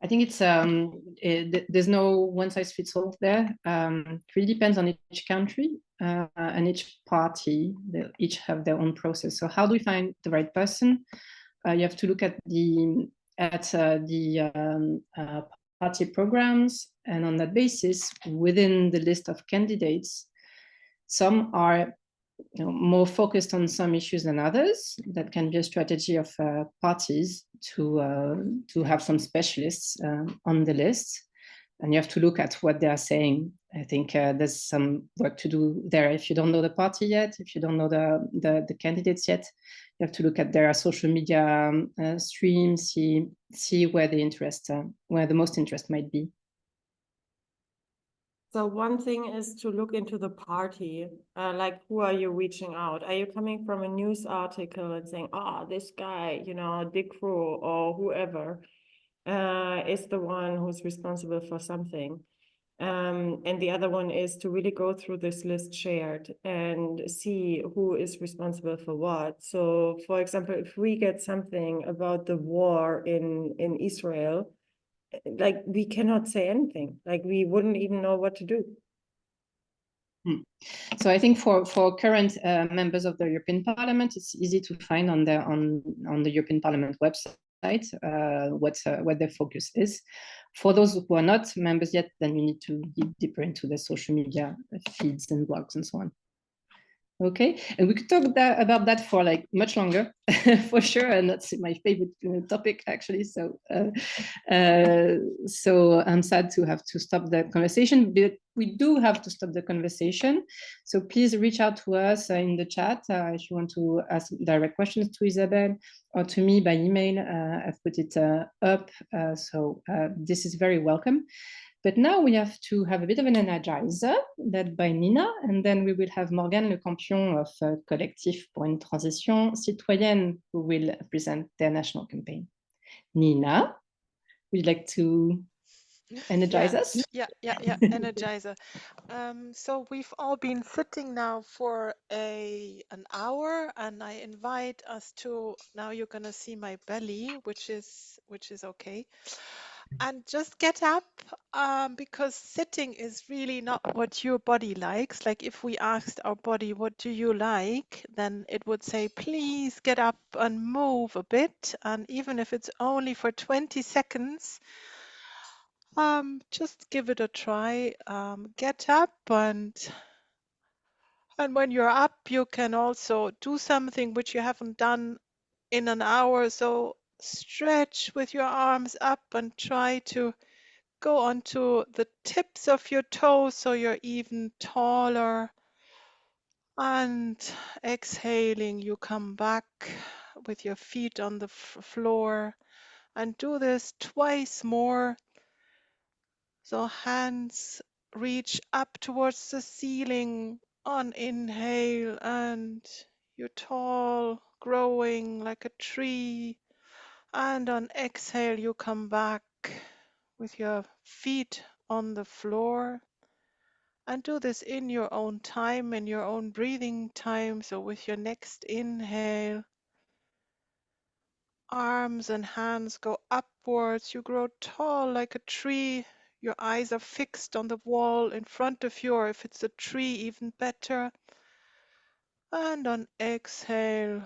I think it's there's no one size fits all there. It really depends on each country and each party. They each have their own process. So how do we find the right person? You have to look at the party programs, and on that basis, within the list of candidates, some are more focused on some issues than others. That can be a strategy of parties to have some specialists on the list, and you have to look at what they are saying. I think there's some work to do there. If you don't know the party yet, if you don't know the candidates yet, you have to look at their social media streams, see where the interest, where the most interest might be. So one thing is to look into the party, like who are you reaching out? Are you coming from a news article and saying, this guy, Dick Crow or whoever is the one who's responsible for something? And the other one is to really go through this list shared and see who is responsible for what. So for example, if we get something about the war in Israel, like we cannot say anything, like we wouldn't even know what to do. So I think for current members of the European Parliament, it's easy to find on the European Parliament website what their focus is. For those who are not members yet, then you need to dig deeper into the social media feeds and blogs and so on. Okay, and we could talk about that for like much longer, for sure, and that's my favorite topic actually. So, so I'm sad to have to stop the conversation, but we do have to stop the conversation. So please reach out to us in the chat if you want to ask direct questions to Isabelle or to me by email. I've put it up, so this is very welcome. But now we have to have a bit of an energizer led by Nina, and then we will have Morgane Le Campion of Collectif pour une Transition Citoyenne, who will present their national campaign. Nina, would you like to energize us? Yeah, energizer. So we've all been sitting now for an hour, and I invite us to, now you're gonna see my belly, which is okay. And just get up, because sitting is really not what your body likes. Like if we asked our body, what do you like? Then it would say, please get up and move a bit. And even if it's only for 20 seconds, just give it a try. Get up, and when you're up, you can also do something which you haven't done in an hour. So stretch with your arms up and try to go onto the tips of your toes so you're even taller. And exhaling, you come back with your feet on the floor, and do this twice more. So hands reach up towards the ceiling on inhale, and you're tall, growing like a tree. And on exhale, you come back with your feet on the floor. And do this in your own time, in your own breathing time. So with your next inhale, arms and hands go up upwards. You grow tall like a tree. Your eyes are fixed on the wall in front of you, or if it's a tree, even better. And on exhale,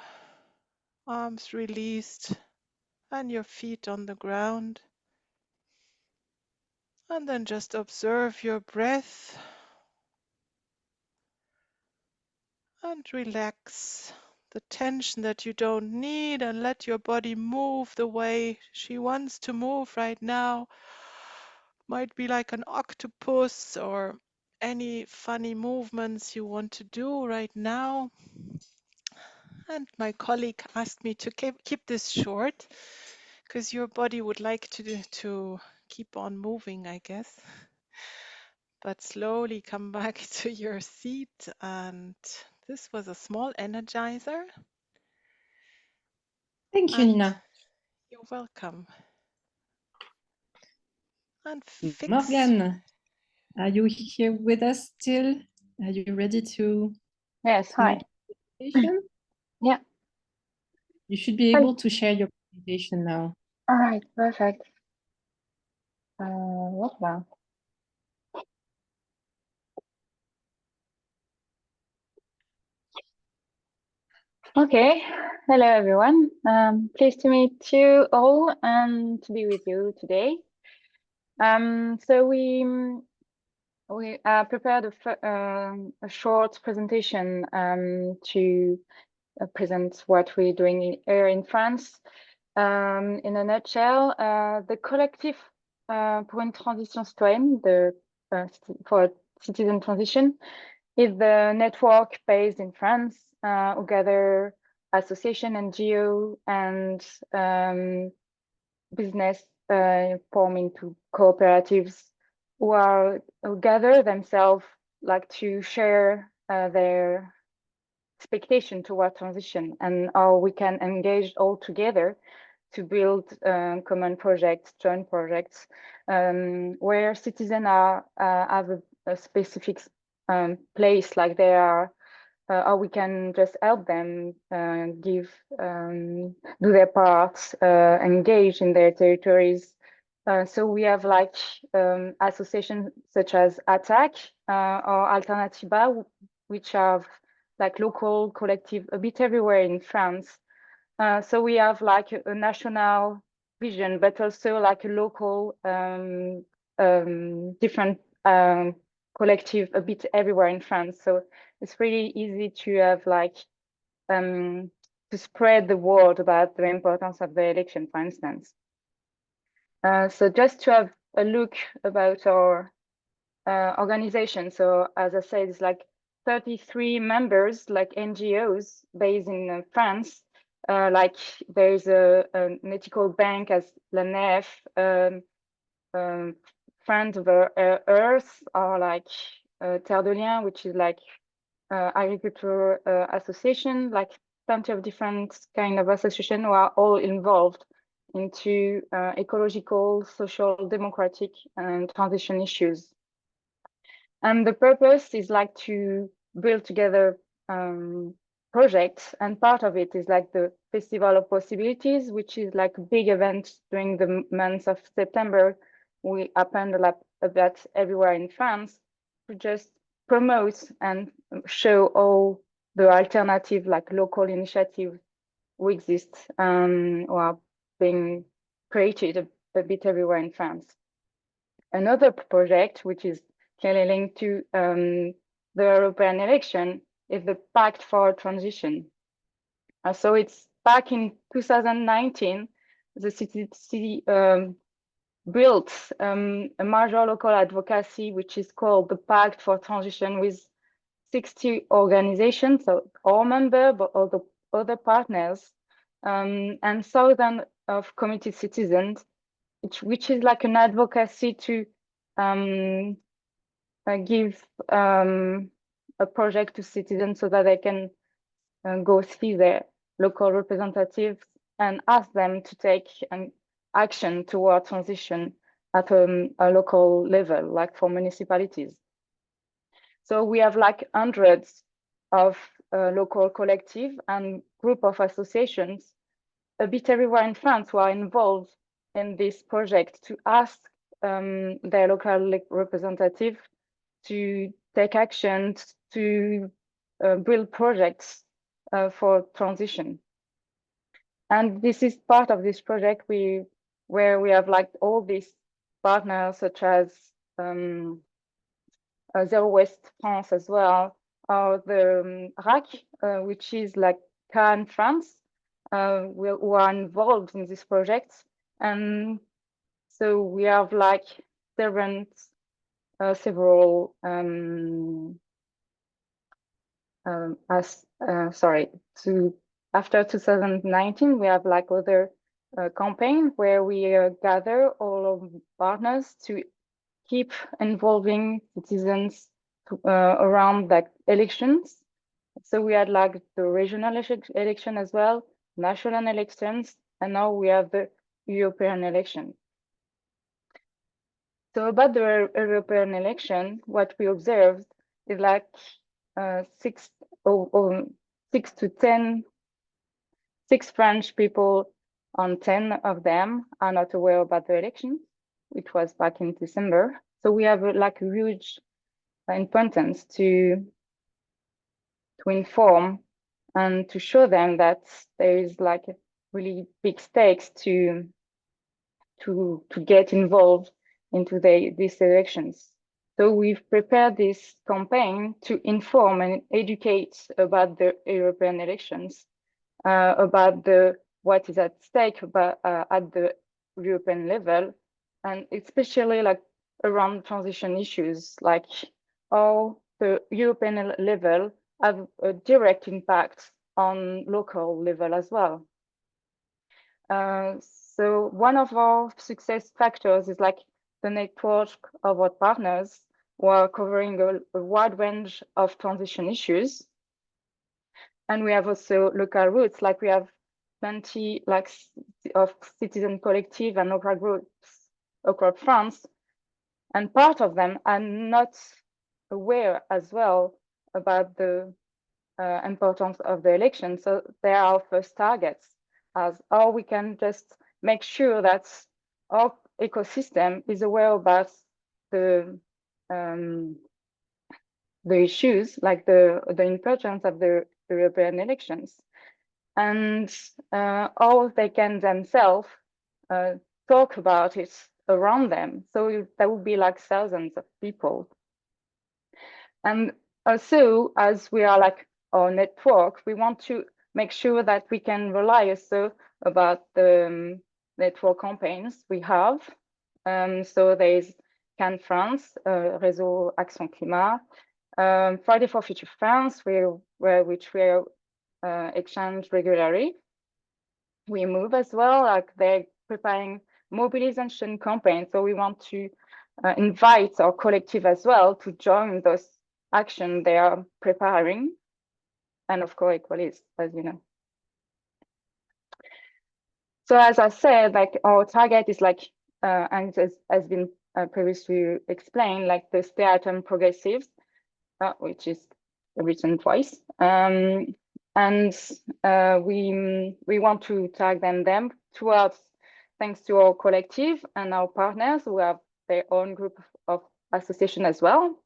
arms released and your feet on the ground. And then just observe your breath and relax the tension that you don't need, and let your body move the way she wants to move right now. Might be like an octopus or any funny movements you want to do right now. And my colleague asked me to keep this short because your body would like to keep on moving, I guess. But slowly come back to your seat, and this was a small energizer. Thank you, And Nina. you're welcome. And fix. Morgan, are you here with us still? Are you ready to Yes, hi. make a presentation? Yeah. You should be able to share your presentation now. All right, perfect. What now? Okay, hello everyone. Pleased to meet you all and to be with you today. So we prepared a short presentation to present what we're doing here in France. In a nutshell, the collectif pour une transition citoyenne, for citizen transition, is the network based in France who gather association, NGO, and business forming to cooperatives who gather themselves like to share their expectation toward transition and how we can engage all together to build common projects, joint projects, where citizens have a specific place, like they are, or we can just help them do their parts, engage in their territories. So we have like associations such as ATTAC or Alternatiba, which have like local collective a bit everywhere in France. So we have like a national vision, but also like a local different collective a bit everywhere in France. So it's really easy to have like to spread the word about the importance of the election, for instance. So just to have a look about our organization. So as I said, it's like 33 members, like NGOs based in France. Like there's an ethical bank as La Nef, Friends of the Earth, or like Terre de Liens, which is like agriculture association, like plenty of different kind of association who are all involved into ecological, social, democratic, and transition issues. And the purpose is like to build together projects, and part of it is like the Festival of Possibilities, which is like a big event during the month of September. We happened a lot everywhere in France to just promote and show all the alternative, like local initiatives who exist or are being created a bit everywhere in France. Another project, which is clearly linked to the European election, is the Pact for Transition. So it's back in 2019, the city built a major local advocacy, which is called the Pact for Transition, with 60 organizations, so all members, but also other partners, and thousands of committed citizens, which is like an advocacy to give a project to citizens so that they can go see their local representatives and ask them to take an action toward transition at a local level, like for municipalities. So we have like hundreds of local collective and group of associations a bit everywhere in France who are involved in this project to ask their local representative to take action to build projects for transition. And this is part of this project where we have like all these partners such as Zero Waste France as well, or the RAC, which is like Cannes, France, who are involved in this project. And so we have like several after 2019, we have like other campaign where we gather all of the partners to keep involving citizens around like elections. So we had like the regional election as well, national elections, and now we have the European election. So about the European election, what we observed is like 6 to 10 French people on 10 of them are not aware about the election, which was back in December. So we have like a huge importance to inform and to show them that there is like really big stakes to get involved into these elections. So we've prepared this campaign to inform and educate about the European elections, about what is at stake at the European level, and especially like around transition issues, like how the European level have a direct impact on local level as well. So one of our success factors is like the network of our partners who are covering a wide range of transition issues. And we have also local roots, like we have plenty like of citizen collective and local groups across France. And part of them are not aware as well about the importance of the election. So they are our first targets as how we can just make sure that our ecosystem is aware about the issues, like the importance of the European elections, and how they can themselves talk about it around them. So that would be like thousands of people. And also, as we are like our network, we want to make sure that we can rely also about the network campaigns we have. So there's Cannes France, Réseau Action Climat, Friday for Future France, which we exchange regularly. We move as well, like they're preparing mobilization campaigns. So we want to invite our collective as well to join those action they are preparing, and of course Equalys, as you know. So as I said, like our target is like, and has been previously explained, like the stay-at-home progressives, which is written twice, and we want to target them towards, thanks to our collective and our partners who have their own group of association as well.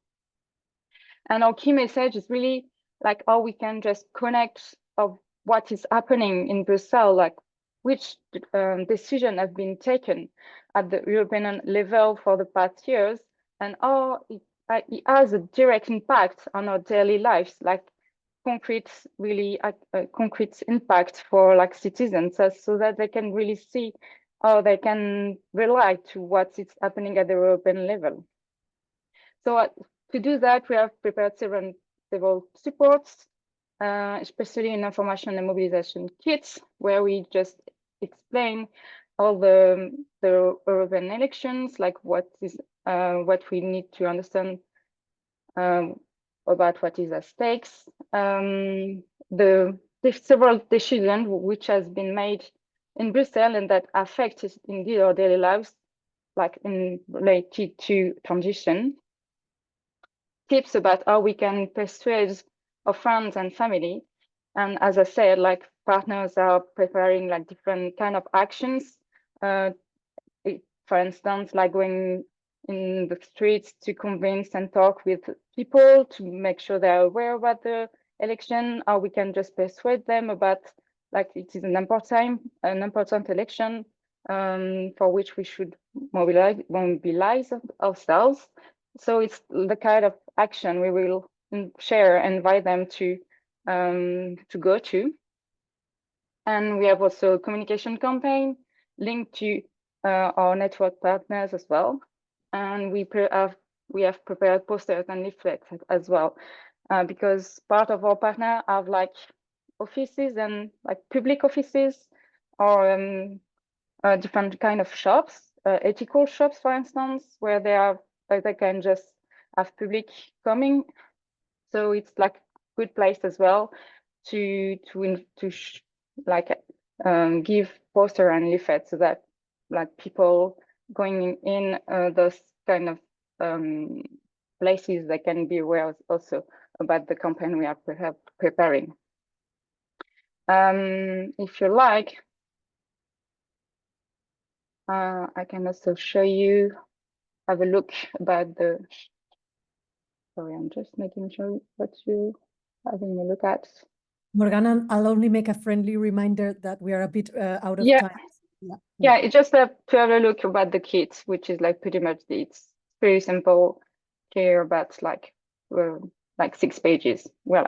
And our key message is really like how we can just connect of what is happening in Brussels, like which decision have been taken at the European level for the past years, and how it has a direct impact on our daily lives, like concrete, really concrete impact for like citizens, so that they can really see how they can rely to what is happening at the European level. So to do that, we have prepared several supports, especially in information and mobilization kits, where we just explain all the European elections, like what we need to understand about what is at stakes, the several decisions which has been made in Brussels and that affect indeed our daily lives, like related to transition. Tips about how we can persuade our friends and family. And as I said, like partners are preparing like different kind of actions For instance, like going in the streets to convince and talk with people to make sure they're aware about the election, or we can just persuade them about like it is an important election for which we should mobilize ourselves. So it's the kind of action we will share and invite them to go to. And we have also a communication campaign linked to our network partners as well. And we have prepared posters and leaflets as well, because part of our partner have like offices and like public offices or different kind of shops, ethical shops, for instance, where they can just have public coming. So it's like a good place as well to give poster and leaflets so that like people going in those kind of places, they can be aware also about the campaign we are preparing. If you like, I can also show you, have a look about the, sorry, I'm just making sure what you're having a look at. Morgana, I'll only make a friendly reminder that we are a bit out of time. Yeah, it's just to have a look about the kit, which is like pretty much it's very simple, clear about like 6 pages. Well,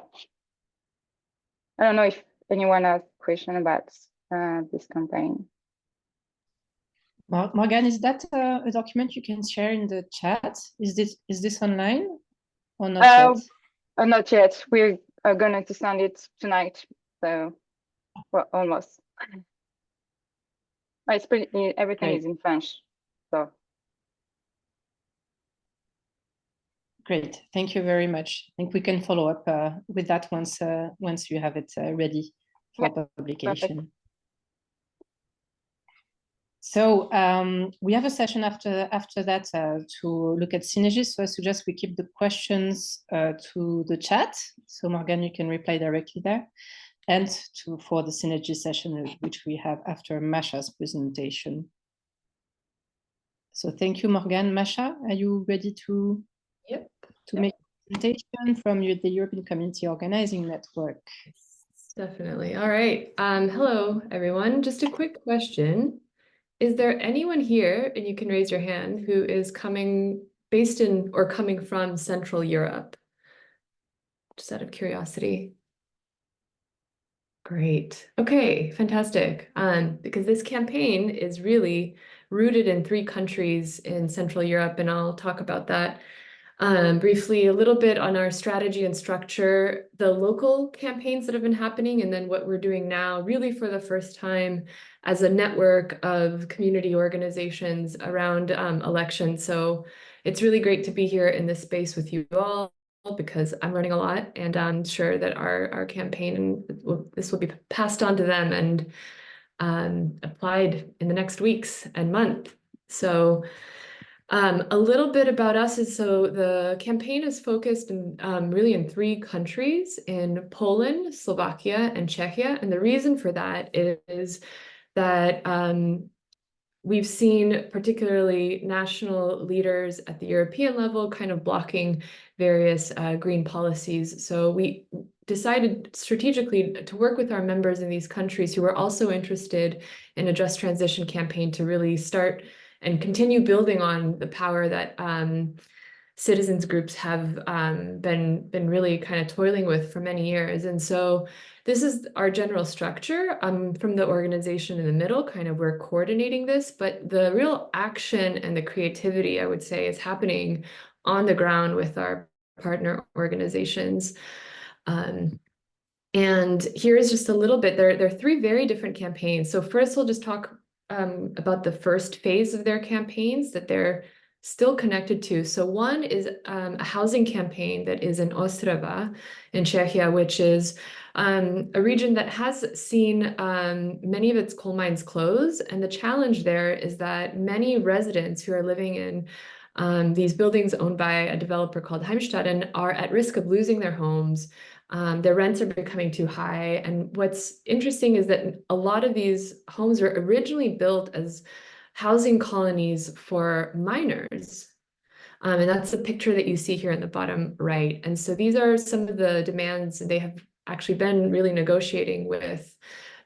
I don't know if anyone has a question about this campaign. Morgan, is that a document you can share in the chat? Is this online or not yet? Not yet. We're going to send it tonight, so well, almost. It's pretty. Everything is in French, so. Great, thank you very much. I think we can follow up with that once you have it ready for publication. Perfect. So we have a session after that to look at synergies. So I suggest we keep the questions to the chat. So Morgan, you can reply directly there, and for the synergy session, which we have after Masha's presentation. So thank you, Morgan. Masha, are you ready to? Yep. To make a presentation from the European Community Organizing Network? Definitely. All right. Hello, everyone. Just a quick question. Is there anyone here, and you can raise your hand, who is based in or coming from Central Europe? Just out of curiosity. Great. Okay, fantastic. Because this campaign is really rooted in 3 countries in Central Europe, and I'll talk about that briefly, a little bit on our strategy and structure, the local campaigns that have been happening, and then what we're doing now, really for the first time as a network of community organizations around elections. So it's really great to be here in this space with you all, because I'm learning a lot, and I'm sure that our campaign, this will be passed on to them and applied in the next weeks and month. So a little bit about us is, so the campaign is focused really in 3 countries, in Poland, Slovakia, and Czechia. And the reason for that is that we've seen particularly national leaders at the European level kind of blocking various green policies. So we decided strategically to work with our members in these countries who are also interested in a just transition campaign to really start and continue building on the power that citizens groups have been really kind of toiling with for many years. And so this is our general structure. From the organization in the middle, kind of we're coordinating this, but the real action and the creativity, I would say, is happening on the ground with our partner organizations. And here is just a little bit, there are 3 very different campaigns. So first we'll just talk about the first phase of their campaigns that they're still connected to. So one is a housing campaign that is in Ostrava in Czechia, which is a region that has seen many of its coal mines close. And the challenge there is that many residents who are living in these buildings owned by a developer called Heimstaden are at risk of losing their homes. Their rents are becoming too high. And what's interesting is that a lot of these homes were originally built as housing colonies for minors. And that's the picture that you see here in the bottom right. And so these are some of the demands they have actually been really negotiating with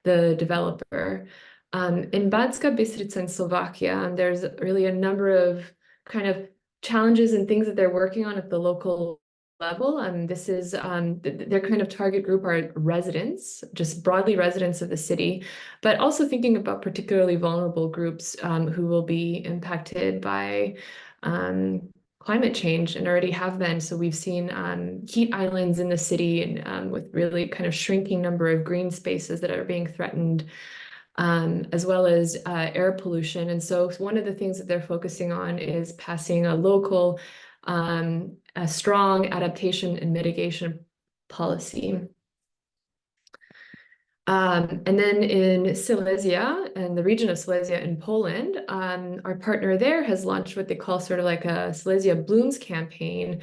the developer. In Banská Bystrica in Slovakia, there's really a number of kind of challenges and things that they're working on at the local level. This is their kind of target group are residents, just broadly residents of the city, but also thinking about particularly vulnerable groups who will be impacted by climate change and already have been. So we've seen heat islands in the city and with really kind of shrinking number of green spaces that are being threatened, as well as air pollution. And so one of the things that they're focusing on is passing a local, a strong adaptation and mitigation policy. And then in Silesia, and the region of Silesia in Poland, our partner there has launched what they call sort of like a Silesia Blooms campaign,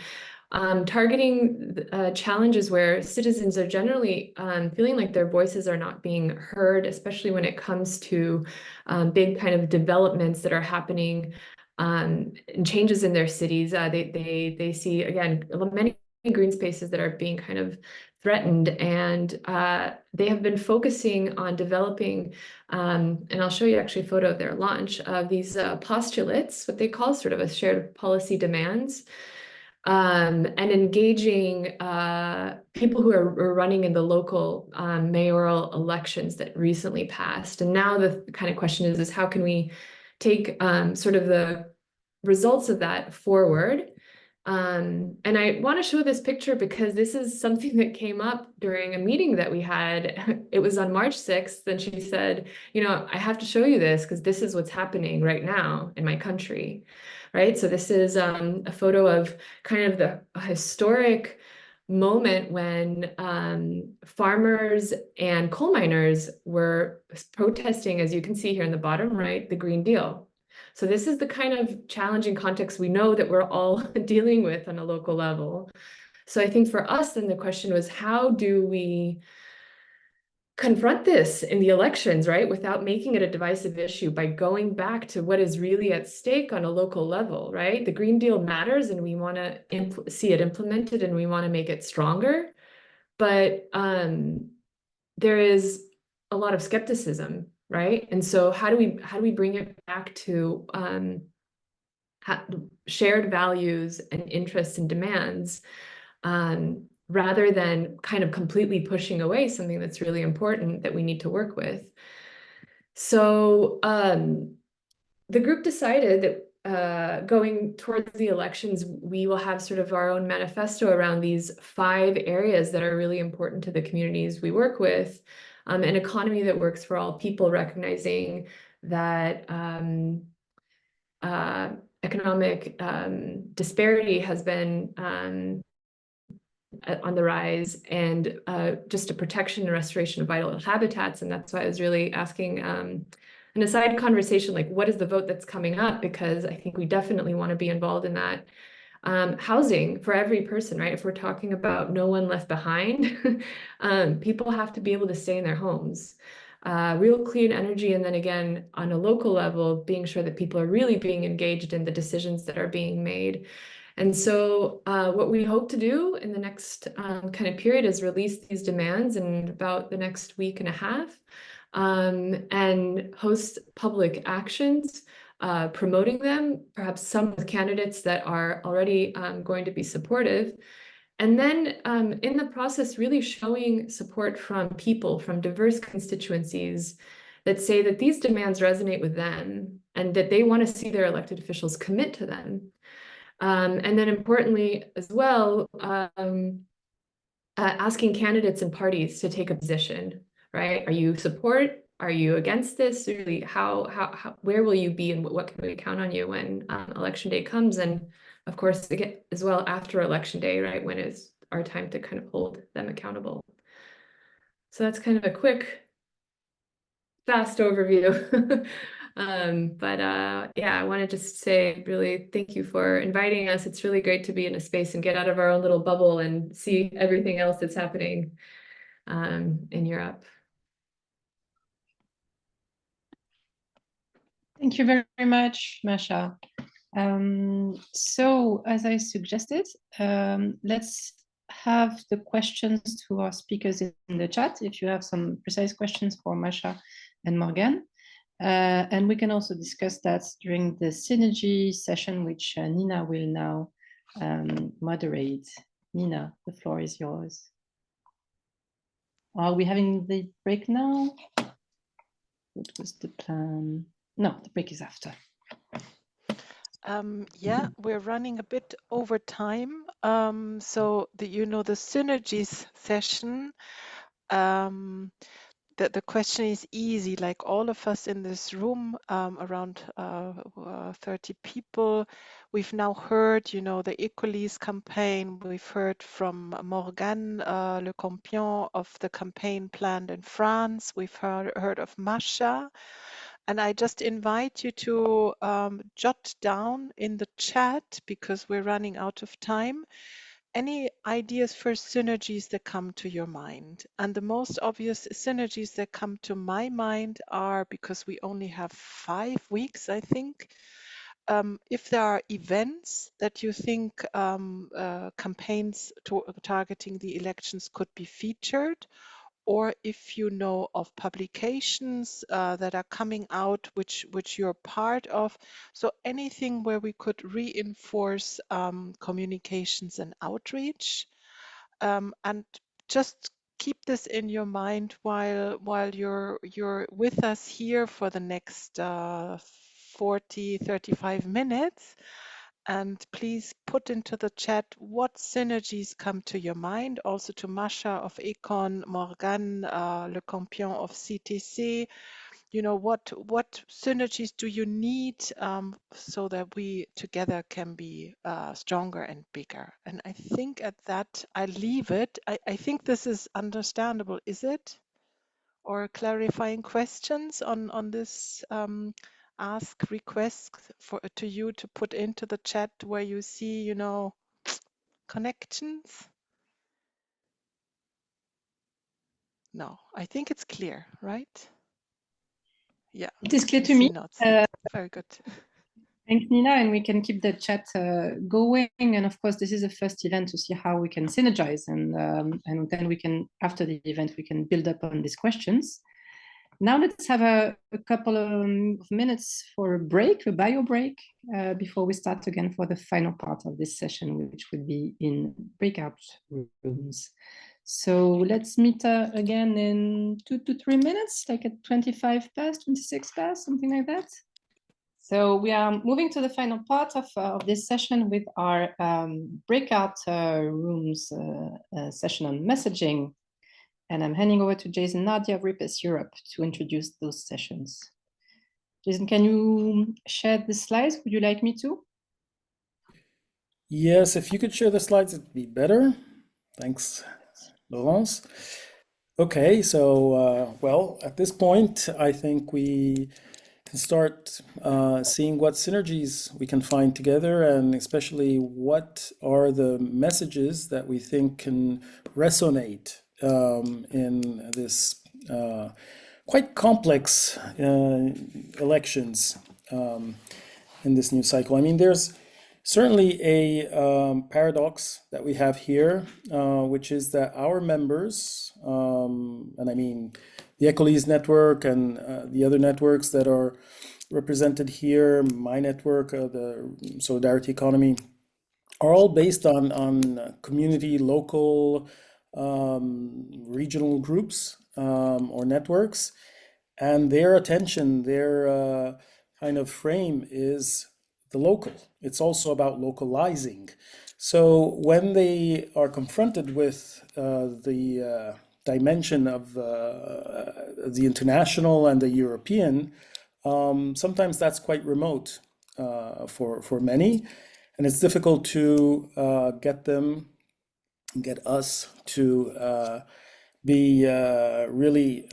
targeting challenges where citizens are generally feeling like their voices are not being heard, especially when it comes to big kind of developments that are happening and changes in their cities. They see, again, many green spaces that are being kind of threatened, and they have been focusing on developing, and I'll show you actually a photo of their launch of these postulates, what they call sort of a shared policy demands, and engaging people who are running in the local mayoral elections that recently passed. And now the kind of question is how can we take sort of the results of that forward? And I want to show this picture because this is something that came up during a meeting that we had. It was on March 6th, and she said, you know, I have to show you this because this is what's happening right now in my country, right? So this is a photo of kind of the historic moment when farmers and coal miners were protesting, as you can see here in the bottom right, the Green Deal. So this is the kind of challenging context we know that we're all dealing with on a local level. So I think for us, then the question was, how do we confront this in the elections, right? Without making it a divisive issue, by going back to what is really at stake on a local level, right? The Green Deal matters and we want to see it implemented and we want to make it stronger. But there is a lot of skepticism, right? And so how do we bring it back to shared values and interests and demands, rather than kind of completely pushing away something that's really important that we need to work with? So the group decided that going towards the elections, we will have sort of our own manifesto around these 5 areas that are really important to the communities we work with. An economy that works for all people, recognizing that economic disparity has been on the rise, and just a protection and restoration of vital habitats. And that's why I was really asking an aside conversation, like what is the vote that's coming up? Because I think we definitely want to be involved in that. Housing for every person, right? If we're talking about no one left behind, people have to be able to stay in their homes. Real clean energy, and then again, on a local level, being sure that people are really being engaged in the decisions that are being made. And so what we hope to do in the next kind of period is release these demands in about the next week and a half, and host public actions, promoting them, perhaps some with candidates that are already going to be supportive. And then in the process, really showing support from people from diverse constituencies that say that these demands resonate with them and that they want to see their elected officials commit to them. And then importantly as well, asking candidates and parties to take a position, right? Are you support? Are you against this? Really, where will you be, and what can we count on you when election day comes? And of course, again, as well after election day, right? When is our time to kind of hold them accountable? So that's kind of a quick, fast overview. Yeah, I want to just say really thank you for inviting us. It's really great to be in a space and get out of our own little bubble and see everything else that's happening in Europe. Thank you very much, Masha. So as I suggested, let's have the questions to our speakers in the chat if you have some precise questions for Masha and Morgan. And we can also discuss that during the synergy session, which Nina will now moderate. Nina, the floor is yours. Are we having the break now? What was the plan? No, the break is after. Yeah, we're running a bit over time. So the synergies session, the question is easy, like all of us in this room, around 30 people. We've now heard, the Ecolis campaign. We've heard from Morgane Le Campion of the campaign planned in France. We've heard of Masha. And I just invite you to jot down in the chat, because we're running out of time, any ideas for synergies that come to your mind. And the most obvious synergies that come to my mind are, because we only have 5 weeks, I think, if there are events that you think campaigns targeting the elections could be featured, or if you know of publications that are coming out which you're part of. So anything where we could reinforce communications and outreach, and just keep this in your mind while you're with us here for the next 35 minutes. And please put into the chat what synergies come to your mind, also to Masha of Econ, Morgane Le Campion of CTC. What synergies do you need so that we together can be stronger and bigger? And I think at that I leave it. I think this is understandable, is it? Or clarifying questions on this ask request to you to put into the chat where you see, connections? No, I think it's clear, right? Yeah. It is clear I to see me. nods. Very good. Thanks, Nina, and we can keep the chat going. And of course, this is the first event to see how we can synergize, and then we can, after the event, we can build up on these questions. Now let's have a couple of minutes for a break, a bio break, before we start again for the final part of this session, which will be in breakout rooms. So let's meet again in 2 to 3 minutes, like at 25 past, 26 past, something like that. So we are moving to the final part of this session with our breakout rooms session on messaging. And I'm handing over to Jason Nadia of RIPES Europe to introduce those sessions. Jason, can you share the slides? Would you like me to? Yes, if you could share the slides, it'd be better. Thanks, Laurence. Okay, so, well, at this point, I think we can start seeing what synergies we can find together, and especially what are the messages that we think can resonate in this quite complex elections in this new cycle. I mean, there's certainly a paradox that we have here, which is that our members, and I mean the Ecolis network and the other networks that are represented here, my network, the Solidarity Economy, are all based on community, local, regional groups or networks, and their attention, their kind of frame is the local. It's also about localizing. So when they are confronted with the dimension of the international and the European, sometimes that's quite remote for many, and it's difficult to get us to be really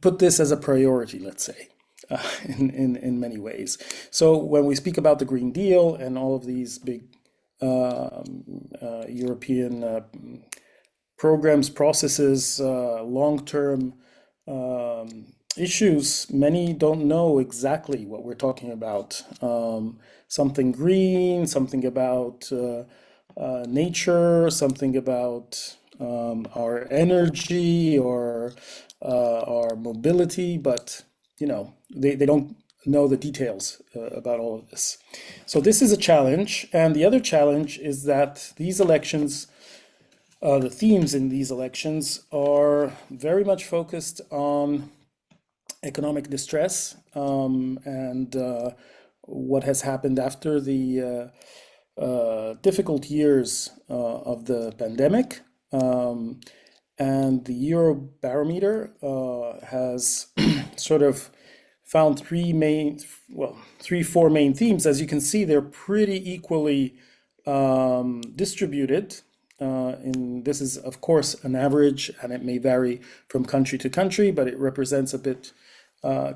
put this as a priority, let's say, in many ways. So when we speak about the Green Deal and all of these big European programs, processes, long-term issues, many don't know exactly what we're talking about. Something green, something about nature, something about our energy or our mobility, but they don't know the details about all of this. So this is a challenge. And the other challenge is that these elections, the themes in these elections are very much focused on economic distress and what has happened after the difficult years of the pandemic. And the Eurobarometer has sort of found four main themes. As you can see, they're pretty equally distributed. This is, of course, an average, and it may vary from country to country, but it represents a bit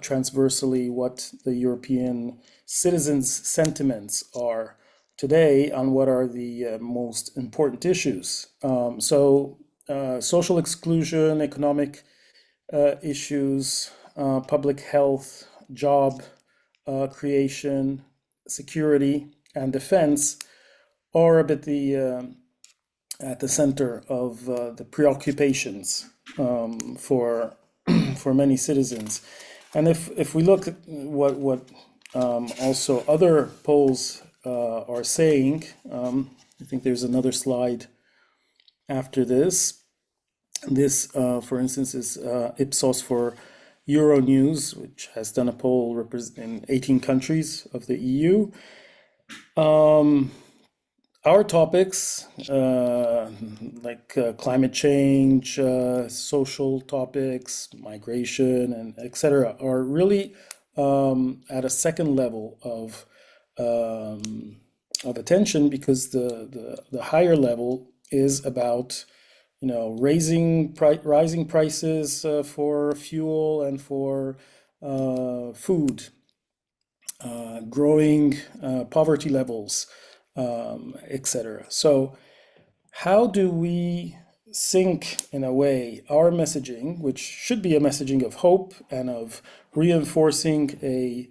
transversally what the European citizens' sentiments are today on what are the most important issues. Social exclusion, economic issues, public health, job creation, security, and defense are a bit at the center of the preoccupations for many citizens. And if we look at what also other polls are saying, I think there's another slide after this. This, for instance, is Ipsos for Euronews, which has done a poll in 18 countries of the EU. Our topics, like climate change, social topics, migration, and etc., are really at a second level of attention, because the higher level is about rising prices for fuel and for food, growing poverty levels, etc. So how do we sync, in a way, our messaging, which should be a messaging of hope and of reinforcing a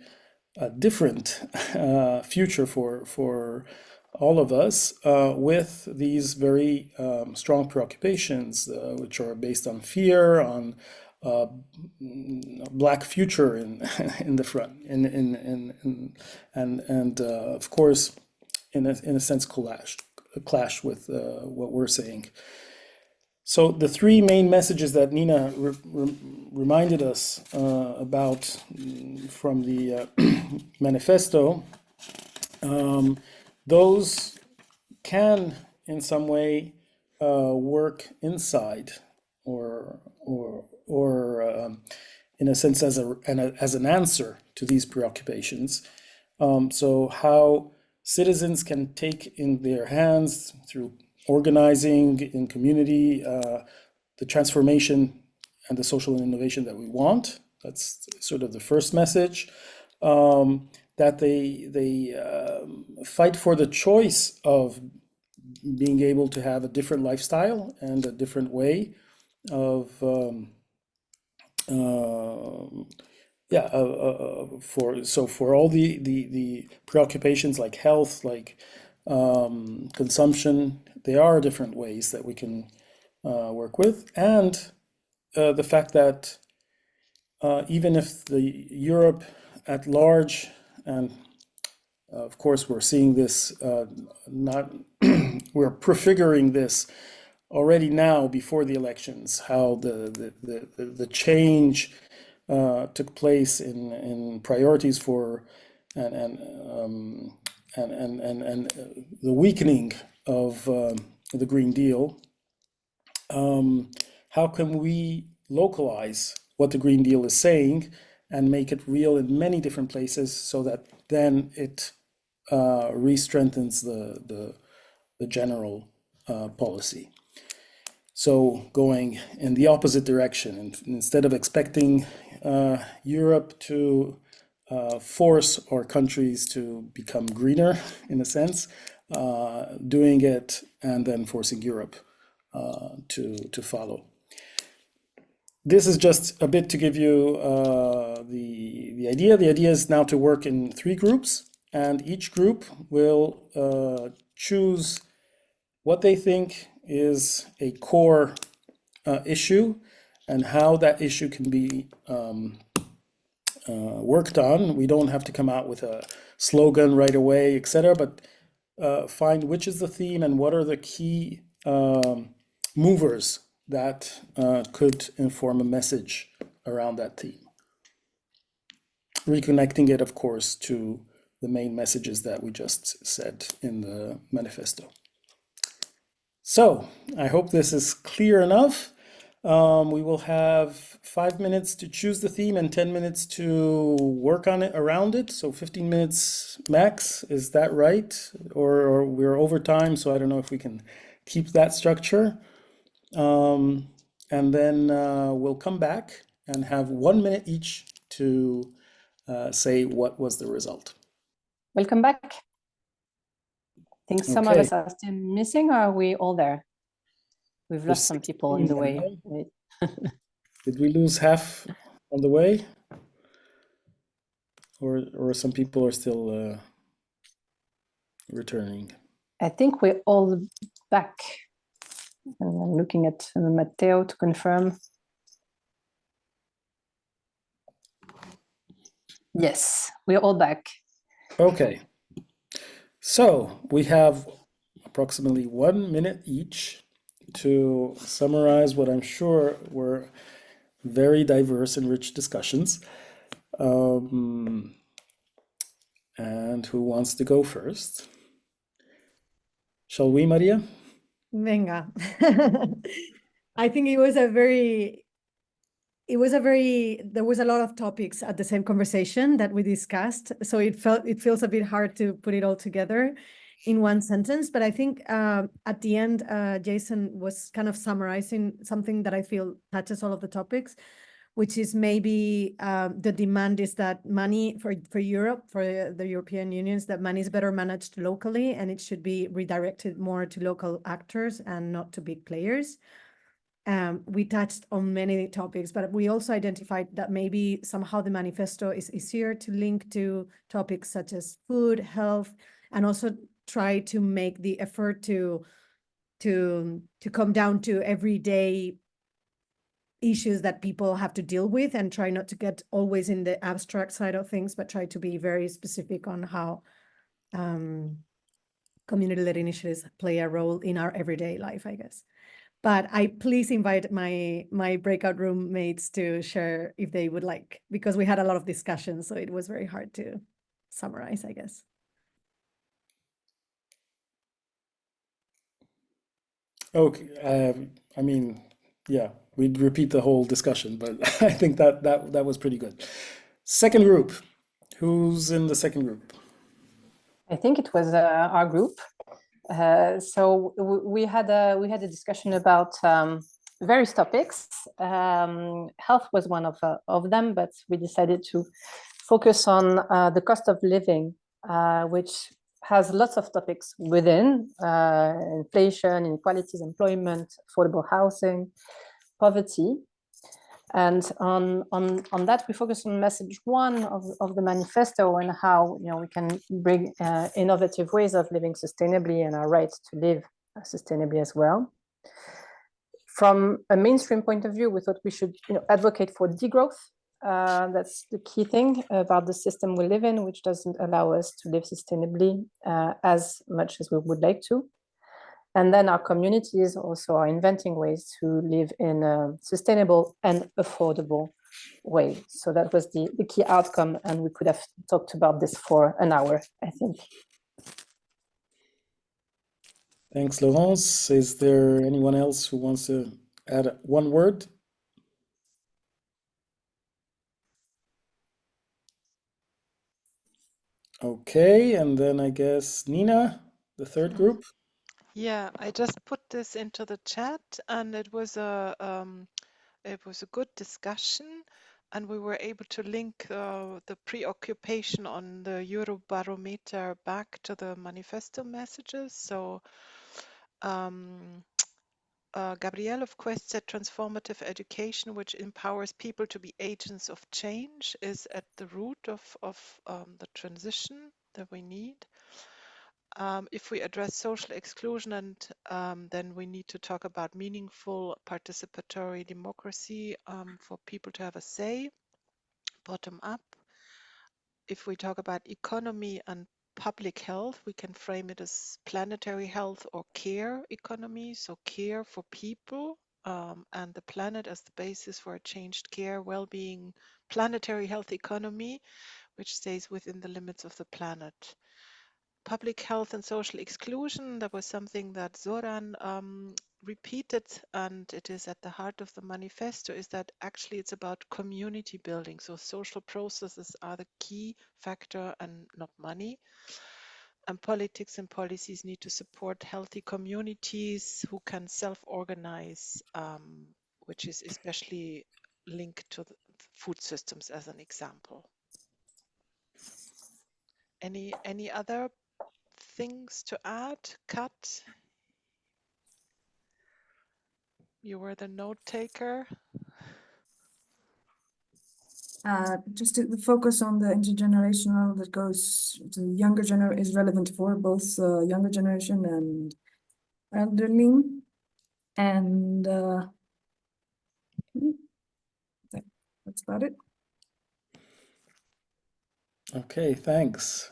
different future for all of us, with these very strong preoccupations, which are based on fear, on black future in the front, and of course, in a sense, clash with what we're saying. So the three main messages that Nina reminded us about from the manifesto, those can, in some way, work inside, or in a sense, as an answer to these preoccupations. So how citizens can take in their hands, through organizing in community, the transformation and the social innovation that we want. That's sort of the first message. That they fight for the choice of being able to have a different lifestyle and a different way of for all the preoccupations like health, like consumption, there are different ways that we can work with, and the fact that even if the Europe at large, and of course we're seeing this we're prefiguring this already now before the elections, how the change took place in priorities for and the weakening of the Green Deal. How can we localize what the Green Deal is saying and make it real in many different places, so that then it re-strengthens the general policy? So going in the opposite direction, and instead of expecting Europe to force our countries to become greener, in a sense, doing it and then forcing Europe to follow. this is just a bit to give you the idea. The idea is now to work in 3 groups, and each group will choose what they think is a core issue and how that issue can be worked on. We don't have to come out with a slogan right away, etc., but find which is the theme and what are the key movers that could inform a message around that theme. Reconnecting it, of course, to the main messages that we just said in the manifesto. So I hope this is clear enough. We will have 5 minutes to choose the theme and 10 minutes to work on it around it. So 15 minutes max, is that right? Or we're over time, so I don't know if we can keep that structure. And then we'll come back and have 1 minute each to say what was the result. Welcome back. I think some of us are still missing, or are we all there? We've lost some people in the way. Did we lose half on the way? Or some people are still returning? I think we're all back. And I'm looking at Matteo to confirm. Yes, we're all back. Okay. So we have approximately 1 minute each to summarize what I'm sure were very diverse and rich discussions. And who wants to go first? Shall we, Maria? Venga. I think there was a lot of topics at the same conversation that we discussed. So it feels a bit hard to put it all together in one sentence. But I think at the end, Jason was kind of summarizing something that I feel touches all of the topics, which is maybe the demand is that money for Europe, for the European Unions, that money is better managed locally and it should be redirected more to local actors and not to big players. We touched on many topics, but we also identified that maybe somehow the manifesto is easier to link to topics such as food, health, and also try to make the effort to come down to everyday issues that people have to deal with and try not to get always in the abstract side of things, but try to be very specific on how community-led initiatives play a role in our everyday life, I guess. But I please invite my breakout room mates to share if they would like, because we had a lot of discussions, so it was very hard to summarize, I guess. Okay, I mean, yeah, we'd repeat the whole discussion, but I think that was pretty good. Second group, who's in the second group? I think it was our group. So we had a discussion about various topics. Health was one of them, but we decided to focus on the cost of living, which has lots of topics within: inflation, inequalities, employment, affordable housing, poverty. And on that, we focus on message 1 of the manifesto and how we can bring innovative ways of living sustainably and our right to live sustainably as well. From a mainstream point of view, we thought we should advocate for degrowth. That's the key thing about the system we live in, which doesn't allow us to live sustainably as much as we would like to. And then our communities also are inventing ways to live in a sustainable and affordable way. So that was the key outcome, and we could have talked about this for an hour, I think. Thanks, Laurence. Is there anyone else who wants to add one word? Okay, and then I guess Nina, the third group. Yeah, I just put this into the chat, and it was a good discussion, and we were able to link the preoccupation on the Eurobarometer back to the manifesto messages. So Gabrielle of Quest said transformative education, which empowers people to be agents of change, is at the root of the transition that we need. If we address social exclusion, and then we need to talk about meaningful participatory democracy for people to have a say, bottom up. If we talk about economy and public health, we can frame it as planetary health or care economy, so care for people and the planet as the basis for a changed care, well-being, planetary health economy, which stays within the limits of the planet. Public health and social exclusion, that was something that Zoran repeated, and it is at the heart of the manifesto, is that actually it's about community building. So social processes are the key factor and not money. And politics and policies need to support healthy communities who can self-organize, which is especially linked to the food systems as an example. Any other things to add? Kat, you were the note taker. Just to focus on the intergenerational that goes to younger generation is relevant for both younger generation and elderly. And that's about it. Okay, thanks.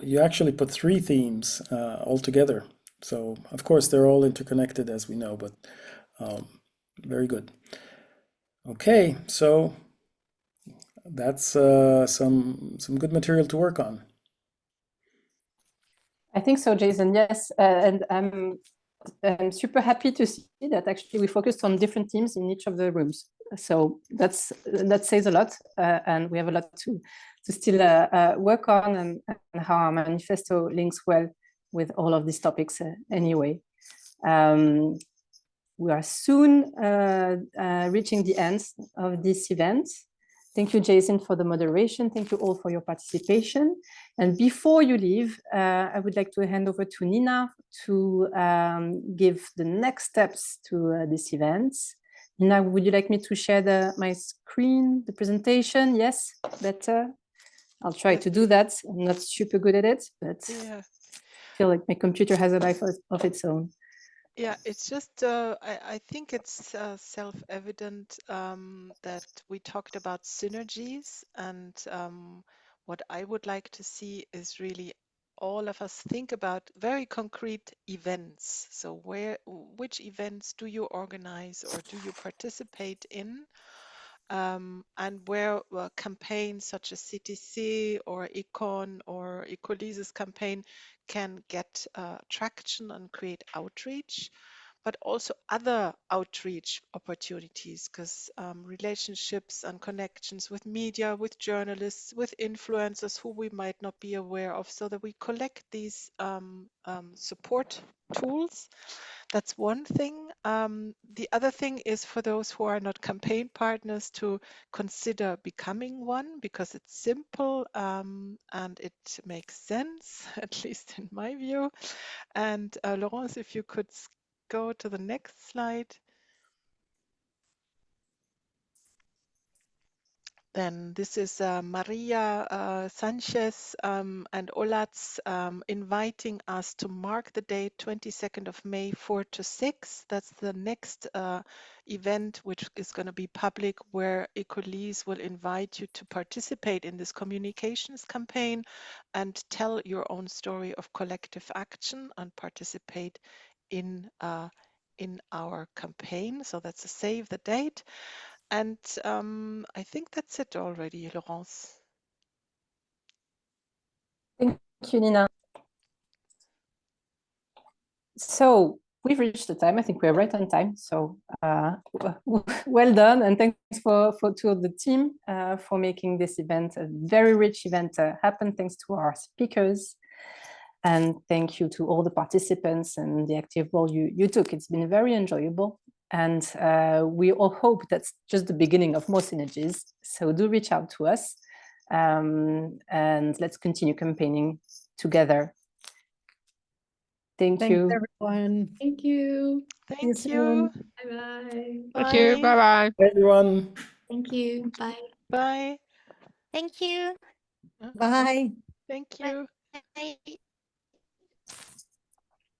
You actually put 3 themes all together. So, of course, they're all interconnected, as we know, but very good. Okay, so that's some good material to work on. I think so, Jason. Yes, and I'm super happy to see that actually we focused on different themes in each of the rooms. So that says a lot, and we have a lot to still work on, and how our manifesto links well with all of these topics anyway. We are soon reaching the end of this event. Thank you, Jason, for the moderation. Thank you all for your participation. And before you leave, I would like to hand over to Nina to give the next steps to this event. Nina, would you like me to share my screen, the presentation? Yes, better. I'll try to do that. I'm not super good at it, but Yeah. I feel like my computer has a life of its own. Yeah, it's just, I think it's self-evident that we talked about synergies, and what I would like to see is really all of us think about very concrete events. So which events do you organize or do you participate in? And where campaigns such as CTC or Econ or Ecolyse's campaign can get traction and create outreach, but also other outreach opportunities, because relationships and connections with media, with journalists, with influencers who we might not be aware of, so that we collect these support tools. That's one thing. The other thing is for those who are not campaign partners to consider becoming one, because it's simple and it makes sense, at least in my view. And Laurence, if you could go to the next slide. Then this is Maria Sanchez and Olatz inviting us to mark the date 22nd of May, 4 to 6. That's the next event, which is going to be public, where Ecolyse will invite you to participate in this communications campaign and tell your own story of collective action and participate in our campaign. So that's a save the date. And I think that's it already, Laurence. Thank you, Nina. So we've reached the time. I think we're right on time. So well done, and thanks to the team for making this event a very rich event happen. Thanks to our speakers, and thank you to all the participants and the active role you took. It's been very enjoyable. And we all hope that's just the beginning of more synergies. So do reach out to us, and let's continue campaigning together. Thank Thanks, you. everyone. Thank you. See Thank you. soon. Bye-bye. Thank you. Bye. Bye bye. Everyone. Thank you. Bye. Bye. Thank you. Bye. Thank you. Bye.